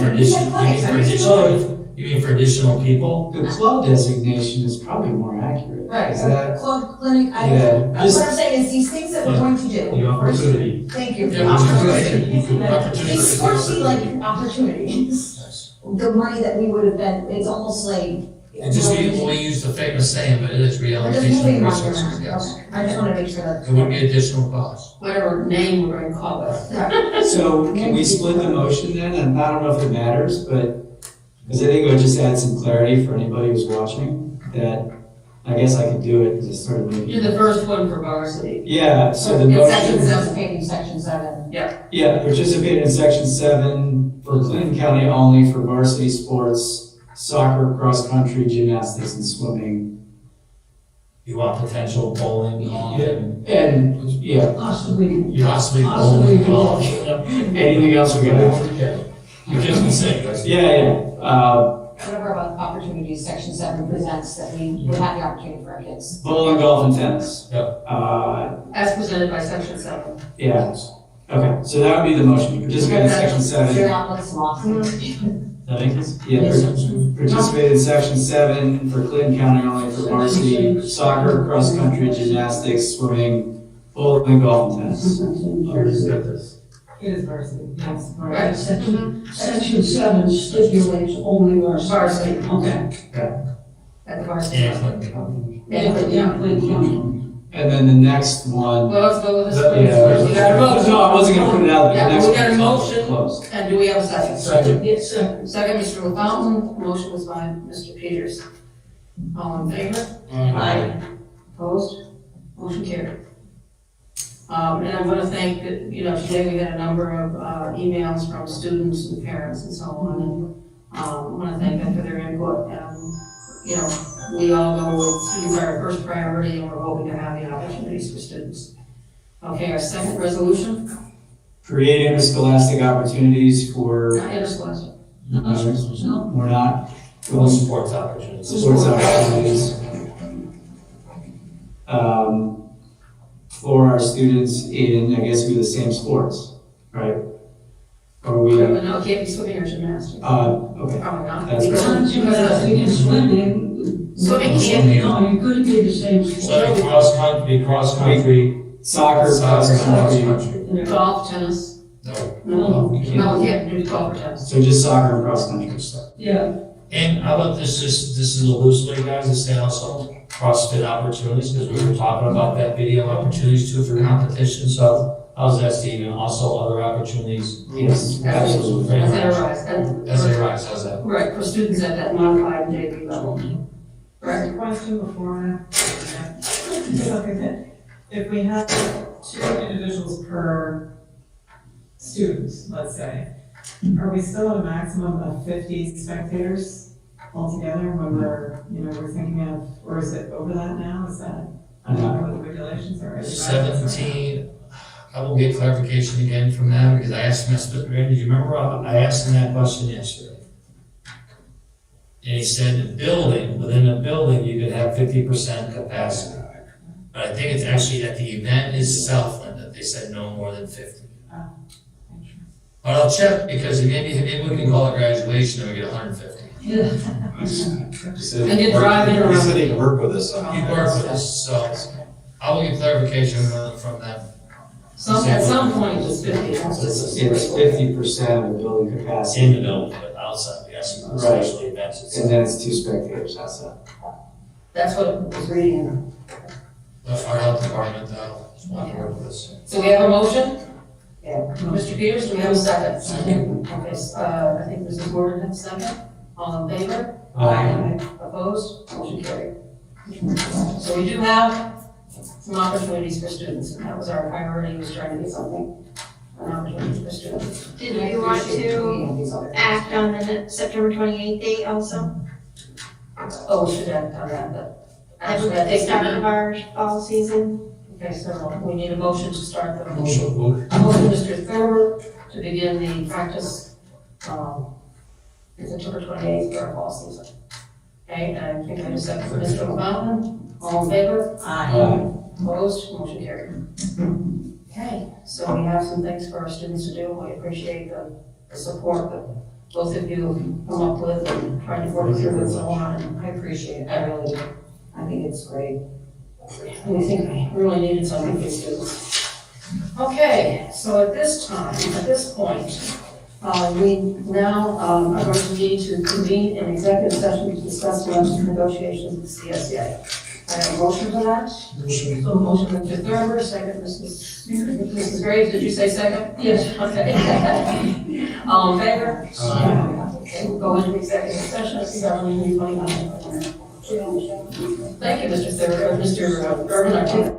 S2: for additional people?
S6: The club designation is probably more accurate.
S7: Right,
S6: Is that,
S7: club, clinic,
S6: yeah,
S7: what I'm saying is these things that we're going to do.
S11: The opportunity.
S7: Thank you.
S2: Yeah, opportunity.
S7: These sportsy like opportunities,
S2: Yes.
S7: the money that we would have been, it's almost like.
S2: It just be, we use the famous saying, but it is
S7: We're just
S2: reallocation
S7: moving
S2: of
S7: money
S2: resources,
S7: around.
S2: yes.
S7: Okay. I just wanna make sure that.
S2: It wouldn't be additional cost.
S1: Whatever name we're gonna call it.
S7: Right.
S6: so can we split the motion then? And I don't know if it matters, but, because I think it would just add some clarity for anybody who's watching, that I guess I could do it, because it started making.
S1: You're the first one for varsity.
S6: Yeah, so the
S7: In
S6: motion.
S7: section seven, section 7.
S6: Yeah, participate in section 7 for Clinton County only for varsity sports, soccer, cross-country, gymnastics, and swimming.
S2: You want potential bowling, golf, and
S6: And, yeah,
S5: Possibly,
S2: possibly
S5: Possibly
S2: bowling, golf.
S6: anything else we're gonna have.
S2: You just can say, guys.
S6: Yeah.
S7: Whatever about opportunities section 7 presents that we would have the opportunity for our kids.
S6: Bowling, golf, and tennis.
S2: Yep.
S1: As presented by section 7.
S6: Yeah, okay, so that would be the motion, participate in section
S7: So you're
S6: 7.
S7: not like sloths.
S6: That makes sense? Yeah, participate in section 7 for Clinton County only for varsity, soccer, cross-country, gymnastics, swimming, bowling, golf, and tennis.
S8: It is varsity, yes.
S1: Right.
S5: section 7 stipulates only varsity.
S1: Varsity.
S5: Okay.
S1: At the varsity.
S2: Yeah, Clinton County.
S1: Yeah.
S6: And then the next one,
S1: Well, let's go with this one
S6: yeah.
S1: first. You got a motion?
S6: No, I wasn't gonna put it out, but
S1: Yeah,
S6: the next
S1: we got a
S6: one is
S1: motion.
S6: close.
S1: And do we have a second?
S11: Second.
S1: Yes, second, Mr. LaFountain, motion was by Mr. Peters. All in favor? Aye. Opposed? Motion carried. And I want to thank, today we had a number of emails from students and parents and so on. And I want to thank them for their input. We all know it's our first priority and we're hoping to have the opportunities for students. Okay, our second resolution,
S6: Create interscholastic opportunities for,
S1: not interscholastic.
S6: we're not,
S2: Well, sports opportunities.
S6: sports opportunities. For our students in, I guess, the same sports, right? Or we,
S1: No, it can't be swimming or gymnastics.
S6: okay.
S1: Probably not.
S6: That's
S1: Because-
S5: Gymnastics and swimming,
S1: Swimming
S2: So,
S1: team,
S5: No, you couldn't be the same sport.
S2: So cross country,
S6: Soccer,
S2: soccer,
S6: cross
S2: cross
S6: country.
S2: country.
S1: golf, tennis.
S2: No,
S5: No,
S2: you can't.
S1: No, we can't do golf or tennis.
S6: So just soccer and cross country stuff.
S5: yeah,
S2: And how about this is a loose way, guys, to say also CrossFit opportunities, because we were talking about that video opportunities too for competition, so how's that, Stephen? Also other opportunities
S6: Yes, absolutely.
S1: As they arise, and,
S2: as they rise, how's that?
S1: right, for students at that modified JV level. Right.
S8: Question before I, if we have 2 individuals per student, let's say, are we still at a maximum of 50 spectators altogether when we're thinking of, or is it over that now? Is that, I don't know what the regulations are.
S2: 17, I will get clarification again from them, because I asked Mr. Green, did you remember, I asked him that question yesterday? And he said within the building, you could have 50% capacity. But I think it's actually at the event itself, Linda, they said no more than 50. But I'll check, because maybe we can call it graduation and we get 150.
S1: And you drive in around.
S10: He said he can work with us on
S2: You
S10: that.
S2: work with us, so I will get clarification from them.
S1: At some point, it's 50, that's just.
S6: It's 50% of the building capacity,
S2: In the building, but outside, yes,
S6: Right.
S2: especially events.
S6: and then it's 2 spectators outside.
S1: That's what it was reading.
S2: Our health department, is want to work with us.
S1: So we have a motion? Yeah. Mr. Peters, do we have a second? Second. Okay, I think Mrs. Gordon had a second. All in favor? Opposed? Motion carried. So we do have some opportunities for students, and that was our priority, was trying to get something, an opportunity for students.
S3: Did we want to act on the September 28th date also?
S1: Oh, we should have done that, but.
S3: That would
S1: Actually, I
S3: be the
S1: think
S3: start of our fall season.
S1: Okay, so we need a motion to start the.
S2: Motion.
S1: A motion, Mr. Thurber, to begin the practice, it's September 28th for our fall season. Okay, and I think I just second for Mr. McFarland. All in favor? Opposed? Motion carried. Okay, so we have some things for our students to do. We appreciate the support that both of you have come up with and trying to work through and so on.
S7: I appreciate it, I really do. I think it's great.
S1: We think we really needed something for students. Okay, so at this point, we now are going to need to convene an executive session to discuss collective negotiations with CSEA. I have a motion for that. So motion Mr. Thurber, second Mrs. Graves, did you say second? Yes. Okay. All in favor? Okay, we'll go into executive session, 7:29. Thank you, Mr. Thurber, Mr. Urban.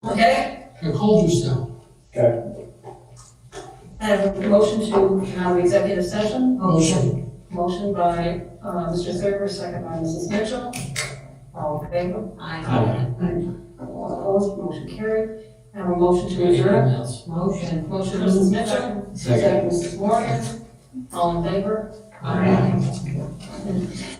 S1: Okay?
S12: And hold yourself.
S1: I have a motion to have an executive session.
S12: Motion.
S1: Motion by Mr. Thurber, second by Mrs. Mitchell. All in favor?
S7: Aye.
S1: All opposed, motion carried. I have a motion to adjourn.
S7: Motion.
S1: Motion, Mrs. Mitchell.
S6: Second.
S1: Mrs. Morgan. All in favor?
S12: Aye.